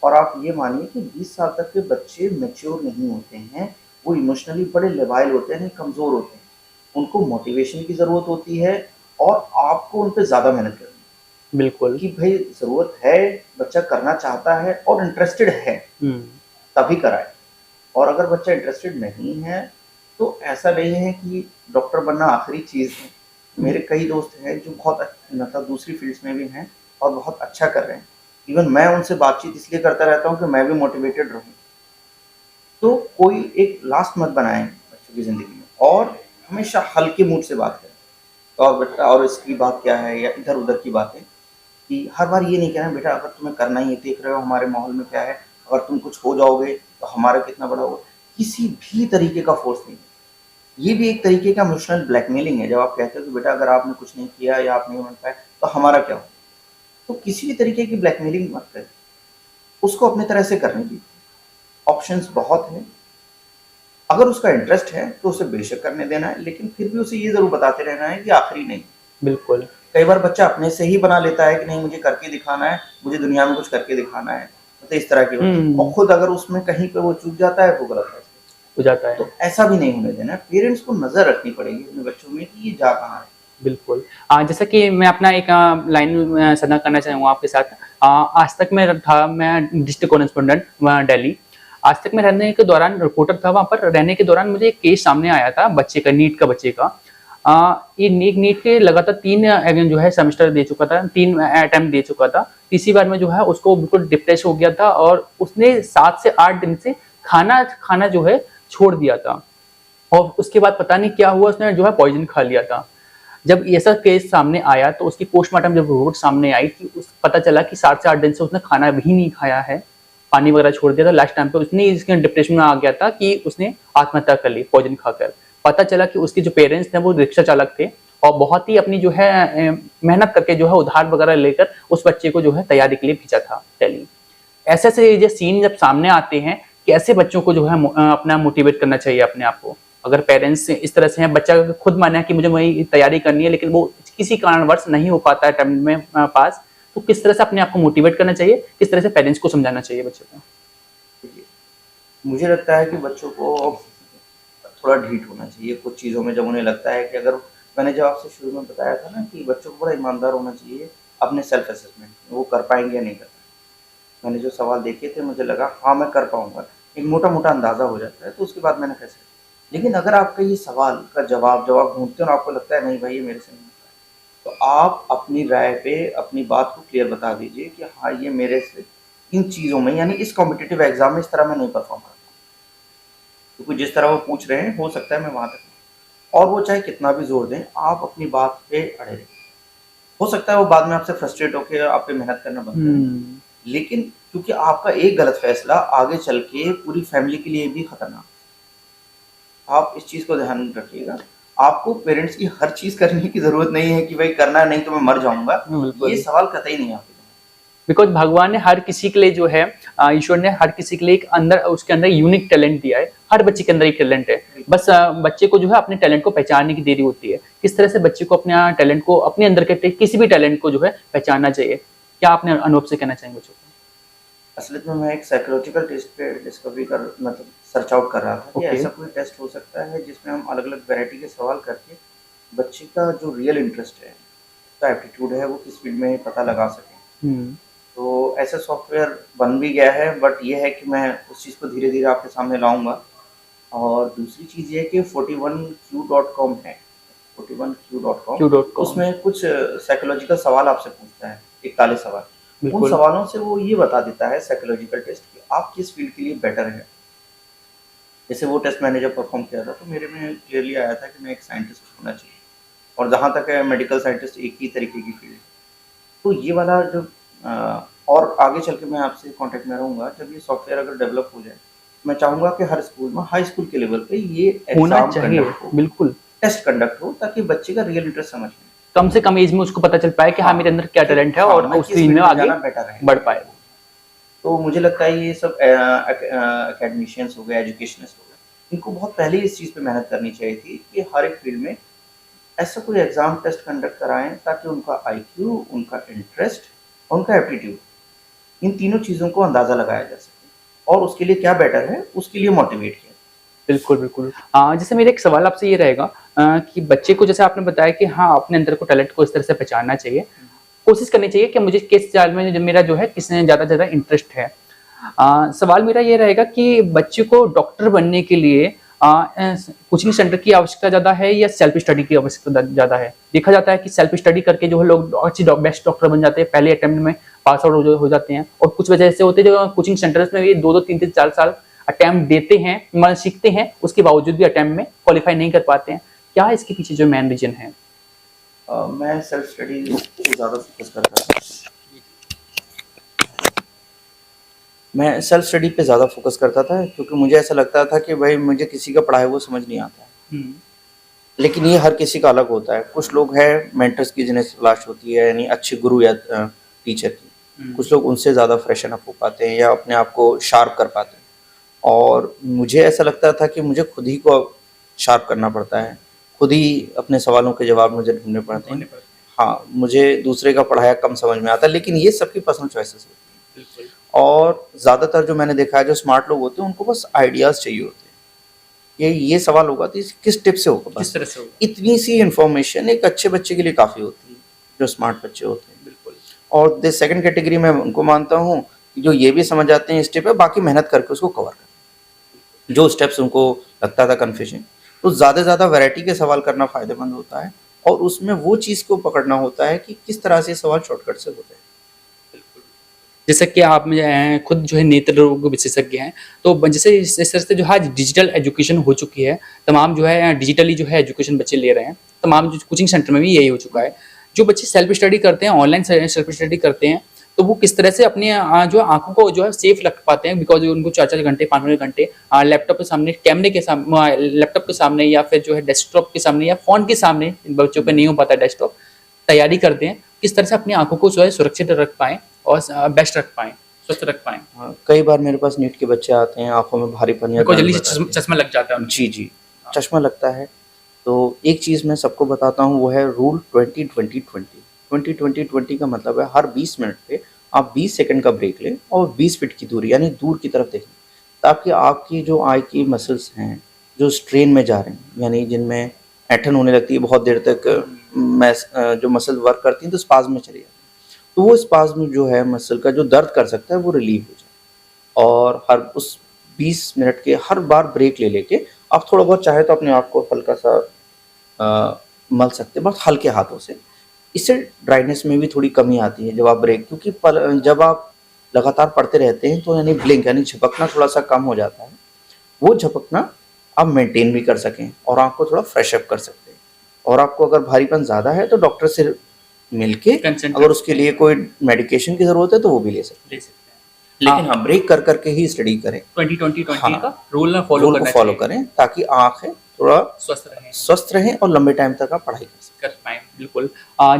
Speaker 1: और आप ये मानिए कि 20 साल तक के बच्चे मैच्योर नहीं होते हैं, वो इमोशनली बड़े लेवाइल होते हैं, कमज़ोर होते हैं। उनको मोटिवेशन की ज़रूरत होती है और आपको उन पे ज़्यादा मेहनत करनी है।
Speaker 2: बिल्कुल।
Speaker 1: कि भई ज़रूरत है, बच्चा करना चाहता है और इंटरेस्टेड है, तभी कराएँ। और अगर बच्चा इंटरेस्टेड नहीं है, तो ऐसा नहीं है कि डॉक्टर बनना आखिरी चीज़ है। मेरे कई दोस्त हैं जो बहुत मतलब दूसरी फ़ील्ड्स में भी हैं और बहुत अच्छा कर रहे हैं। इवन मैं उनसे बातचीत इसलिए करता रहता हूँ कि मैं भी मोटिवेटेड रहूँ। तो कोई एक लास्ट मत बनाएं बच्चों की ज़िंदगी में, और हमेशा हल्के मूड से बात करें। और बेटा, और इसकी बात क्या है, या इधर-उधर की बातें, कि हर बार ये नहीं कहना बेटा अगर तुम्हें करना ही है, देख रहे हो हमारे माहौल में क्या है, अगर तुम कुछ हो जाओगे तो हमारा कितना बड़ा होगा। किसी भी तरीके का फ़ोर्स नहीं। ये भी एक तरीके का इमोशनल ब्लैकमेलिंग है, जब आप कहते हो कि बेटा अगर आपने कुछ नहीं किया या आप नहीं बन पाए तो हमारा क्या होगा। तो किसी भी तरीके की ब्लैकमेलिंग मत करें, उसको अपनी तरह से करने दीजिए। ऑप्शंस बहुत हैं, अगर उसका इंटरेस्ट है तो उसे बेशक करने देना है, लेकिन फिर भी उसे ये ज़रूर बताते रहना है कि आखिरी नहीं।
Speaker 2: बिल्कुल।
Speaker 1: कई बार बच्चा अपने से ही बना लेता है कि नहीं मुझे करके दिखाना है, मुझे दुनिया में कुछ करके दिखाना है, तो इस तरह की और खुद अगर उसमें कहीं पे वो चूक जाता है वो गलत है
Speaker 2: हो जाता है।
Speaker 1: तो ऐसा भी नहीं होने देना है। पेरेंट्स को नज़र रखनी पड़ेगी अपने बच्चों में कि ये जा कहाँ है।
Speaker 2: बिल्कुल। जैसा कि मैं अपना एक लाइन साझा करना चाहूँगा आपके साथ। आज तक मैं डिस्ट्रिक्ट कॉरेस्पोंडेंट वहाँ दिल्ली। आज तक मैं रहने के दौरान रिपोर्टर था वहाँ पर। रहने के दौरान मुझे एक केस सामने आया था बच्चे का, नीट का बच्चे का। ये नीट के लगातार 3 जो है सेमेस्टर दे चुका था, 3 अटेम्प्ट दे चुका था। तीसरी बार में जो है उसको बिल्कुल डिप्रेस हो गया था और उसने 7 से 8 दिन से खाना खाना जो है छोड़ दिया था। और उसके बाद पता नहीं क्या हुआ, उसने जो है पॉइजन खा लिया था। जब ऐसा केस सामने आया तो उसकी पोस्टमार्टम जब रिपोर्ट सामने आई कि पता चला कि 7 से 8 दिन से उसने खाना भी नहीं खाया है, पानी वगैरह छोड़ दिया था। लास्ट टाइम पे उसने इसके डिप्रेशन में आ गया था कि उसने आत्महत्या कर ली पॉइजन खाकर। पता चला कि उसके जो पेरेंट्स थे वो रिक्शा चालक थे और बहुत ही अपनी जो है मेहनत करके जो है उधार वगैरह लेकर उस बच्चे को जो है तैयारी के लिए भेजा था दिल्ली। ऐसे ऐसे जो सीन जब सामने आते हैं, कैसे बच्चों को जो है अपना मोटिवेट करना चाहिए अपने आप को। अगर पेरेंट्स इस तरह से हैं, बच्चा खुद माना है कि मुझे वही तैयारी करनी है लेकिन वो किसी कारणवश नहीं हो पाता है टाइम में पास, तो किस तरह से अपने आप को मोटिवेट करना चाहिए, किस तरह से पेरेंट्स को समझाना चाहिए बच्चे को?
Speaker 1: देखिए, मुझे लगता है कि बच्चों को थोड़ा ढीठ होना चाहिए कुछ चीज़ों में, जब उन्हें लगता है कि अगर, मैंने जब आपसे शुरू में बताया था ना कि बच्चों को बड़ा ईमानदार होना चाहिए अपने सेल्फ असेसमेंट में, वो कर पाएंगे या नहीं कर पाएंगे। मैंने जो सवाल देखे थे मुझे लगा हाँ मैं कर पाऊंगा, एक मोटा मोटा अंदाज़ा हो जाता है, तो उसके बाद मैंने फैसला। लेकिन अगर आपका ये सवाल का जवाब ढूंढते हो और आपको लगता है नहीं भाई ये मेरे से नहीं होता है, तो आप अपनी राय पे अपनी बात को क्लियर बता दीजिए कि हाँ ये मेरे से इन चीज़ों में, यानी इस कॉम्पिटिटिव एग्जाम में इस तरह मैं नहीं परफॉर्म करता, क्योंकि जिस तरह वो पूछ रहे हैं हो सकता है मैं वहाँ तक, और वो चाहे कितना भी जोर दें, आप अपनी बात पे अड़े रहें। हो सकता है वो बाद में आपसे फ्रस्ट्रेट होकर आप पे मेहनत करना बंद करें, लेकिन क्योंकि आपका एक गलत फैसला आगे चल के पूरी फैमिली के लिए भी खतरनाक, आप इस चीज़ को ध्यान रखिएगा। आपको पेरेंट्स की हर चीज़ करने की ज़रूरत नहीं है कि भाई करना नहीं तो मैं मर जाऊँगा, ये सवाल कतई नहीं आपके।
Speaker 2: बिकॉज भगवान ने हर किसी के लिए जो है, ईश्वर ने हर किसी के लिए एक अंदर, उसके अंदर यूनिक टैलेंट दिया है। हर बच्चे के अंदर एक टैलेंट है, बस बच्चे को जो है अपने टैलेंट को पहचानने की देरी होती है। किस तरह से बच्चे को अपने टैलेंट को, अपने अंदर के किसी भी टैलेंट को जो है पहचानना चाहिए। क्या आपने अनुभव से कहना चाहेंगे बच्चों को?
Speaker 1: असलियत में मैं एक साइकोलॉजिकल टेस्ट पे डिस्कवरी कर मतलब सर्च आउट कर रहा था कि ऐसा कोई टेस्ट हो सकता है जिसमें हम अलग अलग वैरायटी के सवाल करके बच्चे का जो रियल इंटरेस्ट है, उसका एप्टीट्यूड है, वो किस फील्ड में पता लगा सकें। तो ऐसा सॉफ्टवेयर बन भी गया है, बट ये है कि मैं उस चीज़ को धीरे धीरे आपके सामने लाऊंगा। और दूसरी चीज़ ये कि 41q.com है, 41q.com, उसमें कुछ साइकोलॉजिकल सवाल आपसे पूछता है, 41 सवाल। उन सवालों से वो ये बता देता है साइकोलॉजिकल टेस्ट कि आप किस फील्ड के लिए बेटर है। जैसे वो टेस्ट मैंने जब परफॉर्म किया था तो मेरे में क्लियरली आया था कि मैं एक साइंटिस्ट होना चाहिए, और जहाँ तक है मेडिकल साइंटिस्ट एक ही तरीके की फील्ड है। तो ये वाला जो और आगे चल के मैं आपसे कांटेक्ट में रहूँगा, जब ये सॉफ्टवेयर अगर डेवलप हो जाए, मैं चाहूँगा कि हर स्कूल में, हाई स्कूल के लेवल पे ये एग्जाम कंडक्ट हो,
Speaker 2: बिल्कुल
Speaker 1: टेस्ट कंडक्ट हो, ताकि बच्चे का रियल इंटरेस्ट समझ में,
Speaker 2: कम से कम एज में उसको पता चल पाए कि हाँ मेरे अंदर क्या टैलेंट है, और उस फील्ड में आगे बढ़ पाए।
Speaker 1: तो मुझे लगता है ये सब एकेडमिशियंस हो गए, एजुकेशनिस्ट हो गए, इनको बहुत पहले इस चीज़ पे मेहनत करनी चाहिए थी कि हर एक फील्ड में ऐसा कोई एग्जाम टेस्ट कंडक्ट कराएं ताकि उनका IQ, उनका इंटरेस्ट, उनका एप्टीट्यूड, इन तीनों चीज़ों को अंदाज़ा लगाया जा सके, और उसके लिए क्या बेटर है उसके लिए मोटिवेट किया।
Speaker 2: बिल्कुल बिल्कुल। जैसे मेरा एक सवाल आपसे ये रहेगा कि बच्चे को, जैसे आपने बताया कि हाँ अपने अंदर को टैलेंट को इस तरह से पहचानना चाहिए, कोशिश करनी चाहिए कि मुझे किस चाल में मेरा जो है किसने ज़्यादा इंटरेस्ट है। सवाल मेरा ये रहेगा कि बच्चे को डॉक्टर बनने के लिए कोचिंग सेंटर की आवश्यकता ज़्यादा है या सेल्फ स्टडी की आवश्यकता ज़्यादा है? देखा जाता है कि सेल्फ स्टडी करके जो है लोग अच्छी बेस्ट डॉक्टर बन जाते हैं, पहले अटेम्प्ट में पास आउट हो जाते हैं, और कुछ वजह ऐसे होते हैं जो कोचिंग सेंटर्स में भी 2-2, 3-3, 4 साल अटेम्प्ट देते हैं, मतलब सीखते हैं, उसके बावजूद भी अटेम्प्ट में क्वालिफाई नहीं कर पाते हैं? क्या है इसके पीछे जो मेन रीजन है?
Speaker 1: मैं सेल्फ स्टडी पे ज़्यादा फोकस करता था। मैं सेल्फ स्टडी पे ज़्यादा फोकस करता था क्योंकि मुझे ऐसा लगता था कि भाई मुझे किसी का पढ़ाया हुआ समझ नहीं आता है।
Speaker 2: हम्म,
Speaker 1: लेकिन ये हर किसी का अलग होता है। कुछ लोग हैं मेंटर्स की जिन्हें तलाश होती है, यानी अच्छे गुरु या टीचर की। कुछ लोग उनसे ज़्यादा फ्रेशन अप हो पाते हैं या अपने आप को शार्प कर पाते हैं। और मुझे ऐसा लगता था कि मुझे खुद ही को शार्प करना पड़ता है, खुद ही अपने सवालों के जवाब मुझे ढूंढने पड़ते हैं। हाँ, मुझे दूसरे का पढ़ाया कम समझ में आता है, लेकिन ये सबकी पर्सनल चॉइसेस होती हैं। और ज़्यादातर जो मैंने देखा है, जो स्मार्ट लोग होते हैं उनको बस आइडियाज़ चाहिए होते हैं। ये सवाल होगा तो किस टिप से होगा,
Speaker 2: किस
Speaker 1: बस
Speaker 2: तरह से होगा?
Speaker 1: इतनी सी इन्फॉर्मेशन एक अच्छे बच्चे के लिए काफ़ी होती है, जो स्मार्ट बच्चे होते हैं।
Speaker 2: बिल्कुल।
Speaker 1: और द सेकंड कैटेगरी में उनको मानता हूँ कि जो ये भी समझ जाते हैं स्टेप है, बाकी मेहनत करके उसको कवर करते हैं जो स्टेप्स उनको लगता था कन्फ्यूजन। तो ज़्यादा से ज़्यादा वैरायटी के सवाल करना फ़ायदेमंद होता है और उसमें वो चीज़ को पकड़ना होता है कि किस तरह से सवाल शॉर्टकट से होते हैं।
Speaker 2: जैसा कि आप खुद जो है नेत्र रोग विशेषज्ञ हैं, तो जैसे इस तरह से जो है डिजिटल एजुकेशन हो चुकी है, तमाम जो है डिजिटली जो है एजुकेशन बच्चे ले रहे हैं, तमाम जो कोचिंग सेंटर में भी यही हो चुका है। जो बच्चे सेल्फ स्टडी करते हैं, ऑनलाइन सेल्फ स्टडी करते हैं, तो वो किस तरह से अपने जो आंखों को जो है सेफ रख पाते हैं, बिकॉज उनको 4-4 घंटे 5-5 घंटे लैपटॉप के सामने, कैमरे के सामने, लैपटॉप के सामने या फिर जो है डेस्कटॉप के सामने या फोन के सामने, बच्चों पे नहीं हो पाता डेस्कटॉप, तैयारी करते हैं, किस तरह से अपनी आंखों को जो है सुरक्षित रख पाएं और बेस्ट रख पाएं, स्वस्थ रख पाएं।
Speaker 1: हाँ, कई बार मेरे पास नीट के बच्चे आते हैं, आंखों में भारीपन या
Speaker 2: बिल्कुल
Speaker 1: दर्द
Speaker 2: जल्दी से
Speaker 1: बताते हैं।
Speaker 2: चश्मा लग जाता है उनको।
Speaker 1: जी जी, चश्मा लगता है। तो एक चीज़ मैं सबको बताता हूँ, वो है रूल 20-20-20। 20-20-20 का मतलब है हर 20 मिनट पे आप 20 सेकंड का ब्रेक लें और 20 फीट की दूरी यानी दूर की तरफ देखें, ताकि आपकी जो आई की मसल्स हैं, जो स्ट्रेन में जा रहे हैं, यानी जिनमें ऐंठन होने लगती है बहुत देर तक, जो मसल वर्क करती हैं तो स्पाज़्म में चली जाती है, तो वो स्पाज़्म जो है मसल का जो दर्द कर सकता है वो रिलीव हो जाए। और हर उस 20 मिनट के हर बार ब्रेक ले लेके आप थोड़ा बहुत चाहे तो अपने आप को हल्का सा मल सकते हैं, बहुत हल्के हाथों से। इससे ड्राइनेस में भी थोड़ी कमी आती है जब आप ब्रेक, क्योंकि जब आप लगातार पढ़ते रहते हैं तो यानी ब्लिंक यानी झपकना थोड़ा सा कम हो जाता है। वो झपकना आप मेंटेन भी कर सकें और आँख को थोड़ा फ्रेश अप कर सकते हैं। और आपको अगर भारीपन ज़्यादा है तो डॉक्टर से मिलके अगर उसके लिए कोई मेडिकेशन की ज़रूरत है तो वो भी ले सकते हैं। लेकिन हाँ, ब्रेक कर करके ही स्टडी करें।
Speaker 2: 20-20-20
Speaker 1: हाँ,
Speaker 2: का रूल ना
Speaker 1: रूल को फॉलो करें ताकि आँखें थोड़ा स्वस्थ रहें और लंबे टाइम तक आप पढ़ाई कर
Speaker 2: पाएं। बिल्कुल।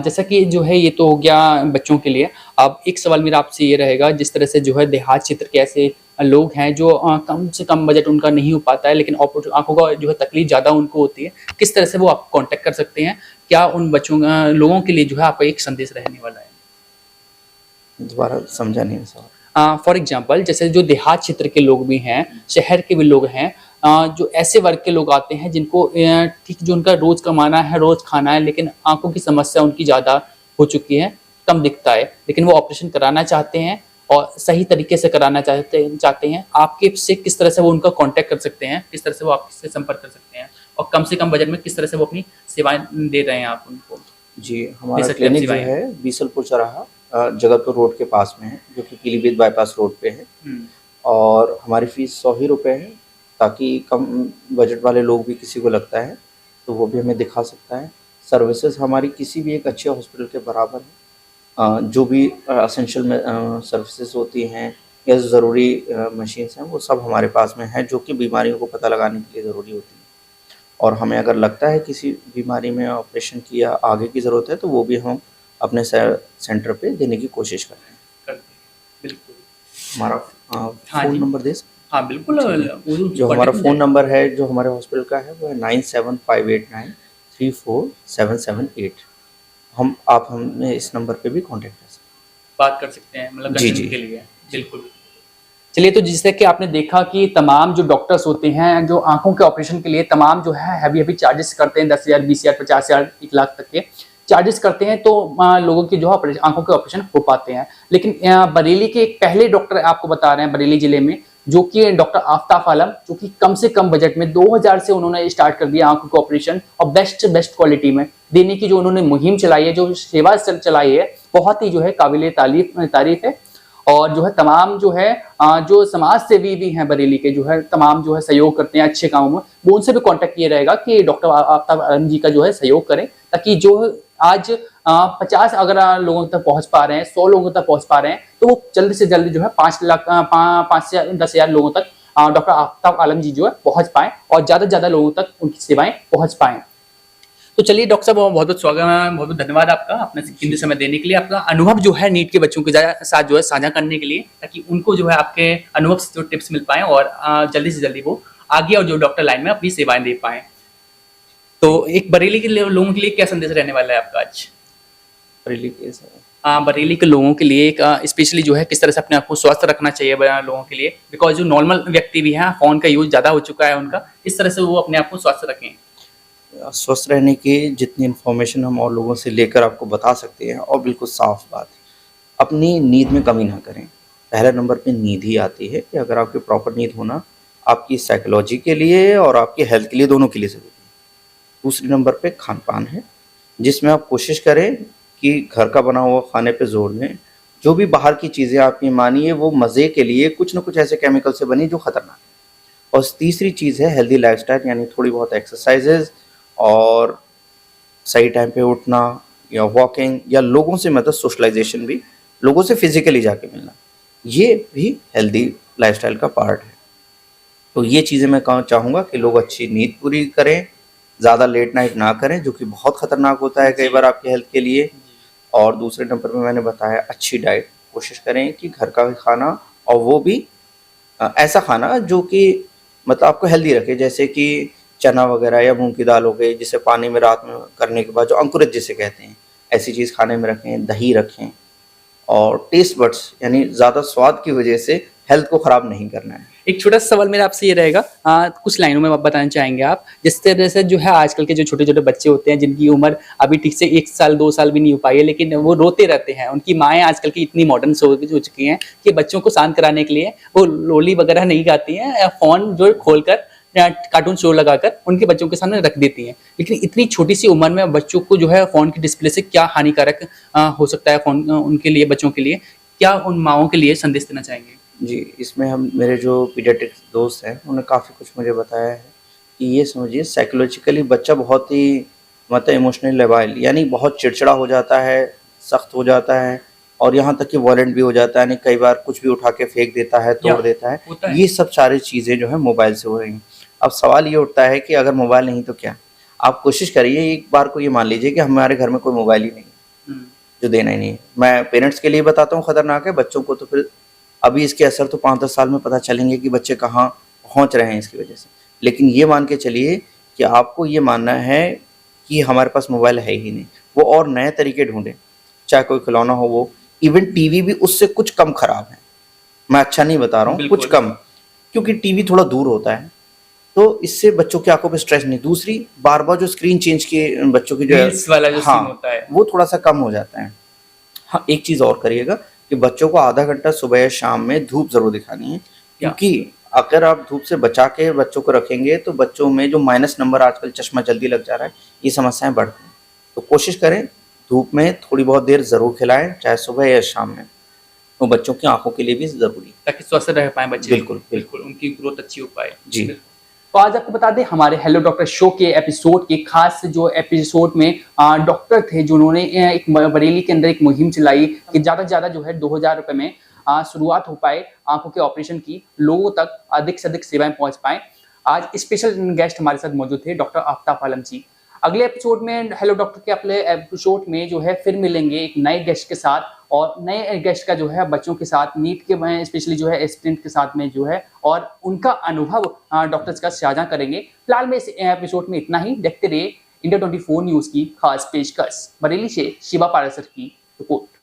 Speaker 2: जैसा कि जो है ये तो हो गया बच्चों के लिए। अब एक सवाल मेरा आपसे ये रहेगा, जिस तरह से जो है देहात क्षेत्र के ऐसे लोग हैं जो कम से कम बजट उनका नहीं हो पाता है, लेकिन आंखों का जो है तकलीफ ज़्यादा उनको होती है, किस तरह से वो आपको कांटेक्ट कर सकते हैं? क्या उन बच्चों लोगों के लिए जो है आपका एक संदेश रहने वाला है?
Speaker 1: दोबारा समझा नहीं सवाल।
Speaker 2: फॉर एग्जाम्पल, जैसे जो देहात क्षेत्र के लोग भी हैं, शहर के भी लोग हैं, जो ऐसे वर्ग के लोग आते हैं जिनको ठीक जो उनका रोज़ कमाना है, रोज़ खाना है, लेकिन आंखों की समस्या उनकी ज़्यादा हो चुकी है, कम दिखता है, लेकिन वो ऑपरेशन कराना चाहते हैं और सही तरीके से कराना चाहते हैं। आपके से किस तरह से वो उनका कांटेक्ट कर सकते हैं, किस तरह से वो आपसे संपर्क कर सकते हैं, और कम से कम बजट में किस तरह से वो अपनी सेवाएं दे रहे हैं आप उनको?
Speaker 1: जी, हमारा क्लिनिक जो है बीसलपुर चौराहा जगतपुर रोड के पास में है, जो कि पीलीभीत बाईपास रोड पे है। और हमारी फ़ीस 100 ही रुपये है, ताकि कम बजट वाले लोग भी किसी को लगता है तो वो भी हमें दिखा सकता है। सर्विसेज हमारी किसी भी एक अच्छे हॉस्पिटल के बराबर है। जो भी एसेंशियल में सर्विसेज होती हैं या ज़रूरी मशीन्स हैं, वो सब हमारे पास में हैं, जो कि बीमारियों को पता लगाने के लिए ज़रूरी होती हैं। और हमें अगर लगता है किसी बीमारी में ऑपरेशन की या आगे की ज़रूरत है तो वो भी हम अपने सेंटर पे देने की कोशिश करते हैं।
Speaker 2: बिल्कुल।
Speaker 1: हमारा फ़ोन नंबर दे सकते?
Speaker 2: हाँ बिल्कुल।
Speaker 1: जो हमारा फ़ोन नंबर है जो हमारे हॉस्पिटल का है वो है 9758934778। आप हमें इस नंबर पे भी कांटेक्ट कर सकते हैं,
Speaker 2: बात कर सकते हैं, मतलब
Speaker 1: जी जी
Speaker 2: के लिए। बिल्कुल। चलिए, तो जिससे कि आपने देखा कि तमाम जो डॉक्टर्स होते हैं जो आंखों के ऑपरेशन के लिए तमाम जो है हैवी चार्जेस करते हैं, 10,000, 20,000, 50,000, 1 लाख तक के चार्जेस करते हैं, तो लोगों की जो है आंखों के ऑपरेशन हो पाते हैं। लेकिन बरेली के एक पहले डॉक्टर आपको बता रहे हैं बरेली जिले में, जो कि डॉक्टर आफ्ताब आलम, जो कि कम से कम बजट में 2000 से उन्होंने स्टार्ट कर दिया आंखों का ऑपरेशन, और बेस्ट क्वालिटी में देने की जो उन्होंने मुहिम चलाई है, जो सेवा चलाई है, बहुत ही जो है काबिल तारीफ है। और जो है तमाम जो है जो समाज सेवी भी हैं बरेली के, जो है तमाम जो है सहयोग करते हैं अच्छे कामों में, वो उनसे भी कांटेक्ट किया रहेगा कि डॉक्टर आफ्ताब आलम जी का जो है सहयोग करें, ताकि जो आज 50 अगर लोगों तक पहुंच पा रहे हैं, 100 लोगों तक पहुंच पा रहे हैं, तो वो जल्दी से जल्दी जो है 5 से 10,000 लोगों तक डॉक्टर आफ्ताब आलम जी जो है पहुंच पाए और ज्यादा से ज्यादा लोगों तक उनकी सेवाएं पहुंच पाए। तो चलिए डॉक्टर साहब, बहुत बहुत स्वागत है, बहुत बहुत धन्यवाद आपका अपना कीमती समय देने के लिए, अपना अनुभव जो है नीट के बच्चों के साथ जो है साझा करने के लिए, ताकि उनको जो है आपके अनुभव से जो टिप्स मिल पाए और जल्दी से जल्दी वो आगे और जो डॉक्टर लाइन में अपनी सेवाएं दे पाए। तो एक बरेली के लोगों के लिए क्या संदेश रहने वाला है आपका आज?
Speaker 1: बरेली के
Speaker 2: बरेली के लोगों के लिए एक स्पेशली जो है किस तरह से अपने आप को स्वस्थ रखना चाहिए लोगों के लिए, बिकॉज जो नॉर्मल व्यक्ति भी है फोन का यूज ज्यादा हो चुका है उनका, इस तरह से वो अपने आप को स्वस्थ रखें।
Speaker 1: स्वस्थ रहने की जितनी इन्फॉर्मेशन हम और लोगों से लेकर आपको बता सकते हैं, और बिल्कुल साफ बात है, अपनी नींद में कमी ना करें। पहले नंबर पे नींद ही आती है कि अगर आपकी प्रॉपर नींद होना आपकी साइकोलॉजी के लिए और आपकी हेल्थ के लिए, दोनों के लिए ज़रूरी है। दूसरे नंबर पे खान पान है, जिसमें आप कोशिश करें कि घर का बना हुआ खाने पे जोर दें। जो भी बाहर की चीज़ें आपकी मानिए वो मज़े के लिए कुछ ना कुछ ऐसे केमिकल से बनी जो ख़तरनाक है। और तीसरी चीज़ है हेल्दी लाइफस्टाइल, यानी थोड़ी बहुत एक्सरसाइजेज और सही टाइम पे उठना, या वॉकिंग, या लोगों से मतलब सोशलाइजेशन भी, लोगों से फिजिकली जाके मिलना, ये भी हेल्दी लाइफस्टाइल का पार्ट है। तो ये चीज़ें मैं चाहूँगा कि लोग अच्छी नींद पूरी करें, ज़्यादा लेट नाइट ना करें जो कि बहुत ख़तरनाक होता है कई बार आपकी हेल्थ के लिए। और दूसरे नंबर पे मैंने बताया अच्छी डाइट, कोशिश करें कि घर का भी खाना, और वो भी ऐसा खाना जो कि मतलब आपको हेल्दी रखे, जैसे कि चना वगैरह या मूंग की दाल हो गई, जिसे पानी में रात में करने के बाद जो अंकुरित जिसे कहते हैं, ऐसी चीज़ खाने में रखें। दही रखें, और टेस्ट बड्स यानी ज़्यादा स्वाद की वजह से हेल्थ को ख़राब नहीं करना है।
Speaker 2: एक छोटा सा सवाल मेरा आपसे ये रहेगा, कुछ लाइनों में आप बताना चाहेंगे आप, जिस तरह से जो है आजकल के जो छोटे छोटे बच्चे होते हैं जिनकी उम्र अभी ठीक से 1 साल 2 साल भी नहीं हो पाई है, लेकिन वो रोते रहते हैं, उनकी माएँ आजकल की इतनी मॉडर्न हो चुकी हैं कि बच्चों को शांत कराने के लिए वो लोली वगैरह नहीं गाती हैं, फ़ोन जो खोलकर या कार्टून शो लगाकर उनके बच्चों के सामने रख देती हैं। लेकिन इतनी छोटी सी उम्र में बच्चों को जो है फ़ोन की डिस्प्ले से क्या हानिकारक हो सकता है फ़ोन उनके लिए, बच्चों के लिए, क्या उन माँओं के लिए संदेश देना चाहेंगे?
Speaker 1: जी, इसमें हम मेरे जो पीडियाट्रिक्स दोस्त हैं उन्होंने काफ़ी कुछ मुझे बताया है कि ये समझिए साइकोलॉजिकली बच्चा बहुत ही मतलब इमोशनली लेवाइल, यानी बहुत चिड़चिड़ा हो जाता है, सख्त हो जाता है, और यहाँ तक कि वॉयलेंट भी हो जाता है, यानी कई बार कुछ भी उठा के फेंक देता है, तोड़ देता है। ये सब सारी चीज़ें जो है मोबाइल से हो रही हैं। अब सवाल ये उठता है कि अगर मोबाइल नहीं तो क्या? आप कोशिश करिए, एक बार को ये मान लीजिए कि हमारे घर में कोई मोबाइल ही नहीं है, जो देना ही नहीं है। मैं पेरेंट्स के लिए बताता हूँ खतरनाक है, बच्चों को तो फिर अभी इसके असर तो 5-10 साल में पता चलेंगे कि बच्चे कहाँ पहुँच रहे हैं इसकी वजह से। लेकिन ये मान के चलिए कि आपको ये मानना है कि हमारे पास मोबाइल है ही नहीं, वो और नए तरीके ढूँढें, चाहे कोई खिलौना हो वो, इवन टीवी भी उससे कुछ कम ख़राब है। मैं अच्छा नहीं बता रहा हूँ, कुछ कम, क्योंकि टीवी थोड़ा दूर होता है, तो इससे बच्चों की आंखों पे स्ट्रेस नहीं। दूसरी, बार-बार जो स्क्रीन चेंज किए बच्चों की जो है,
Speaker 2: रील्स वाला जो सीन होता है,
Speaker 1: वो थोड़ा-सा कम हो जाता है। हाँ, एक चीज़ और करिएगा कि बच्चों को आधा घंटा सुबह या शाम में धूप ज़रूर दिखानी है, क्योंकि अगर आप धूप से बचा के बच्चों को रखेंगे तो बच्चों में जो माइनस नंबर, आजकल चश्मा जल्दी लग जा रहा है, ये समस्याएं बढ़ती हैं। तो कोशिश करें धूप में थोड़ी बहुत देर ज़रूर खिलाएं, चाहे सुबह या शाम में, वो बच्चों की आंखों के लिए भी ज़रूरी है,
Speaker 2: ताकि स्वस्थ रह पाए बच्चे।
Speaker 1: बिल्कुल
Speaker 2: बिल्कुल, उनकी ग्रोथ अच्छी हो पाए
Speaker 1: जी।
Speaker 2: तो आज आपको बता दें, हमारे हेलो डॉक्टर शो के एपिसोड के खास जो एपिसोड में डॉक्टर थे जिन्होंने एक बरेली के अंदर एक मुहिम चलाई कि ज़्यादा से ज़्यादा जो है 2000 रुपये में शुरुआत हो पाए आंखों के ऑपरेशन की, लोगों तक अधिक से अधिक सेवाएं पहुंच पाएं। आज स्पेशल गेस्ट हमारे साथ मौजूद थे डॉक्टर आफ्ताब आलम जी। अगले एपिसोड में हेलो डॉक्टर के अगले एपिसोड में जो है फिर मिलेंगे एक नए गेस्ट के साथ, और नए गेस्ट का जो है बच्चों के साथ, नीट के में स्पेशली जो है एस्पिरेंट के साथ में जो है, और उनका अनुभव डॉक्टर्स का साझा करेंगे। फिलहाल में इस एपिसोड में इतना ही। देखते रहिए इंडिया 24 न्यूज़ की खास पेशकश। बरेली से शिवा पारासर की रिपोर्ट।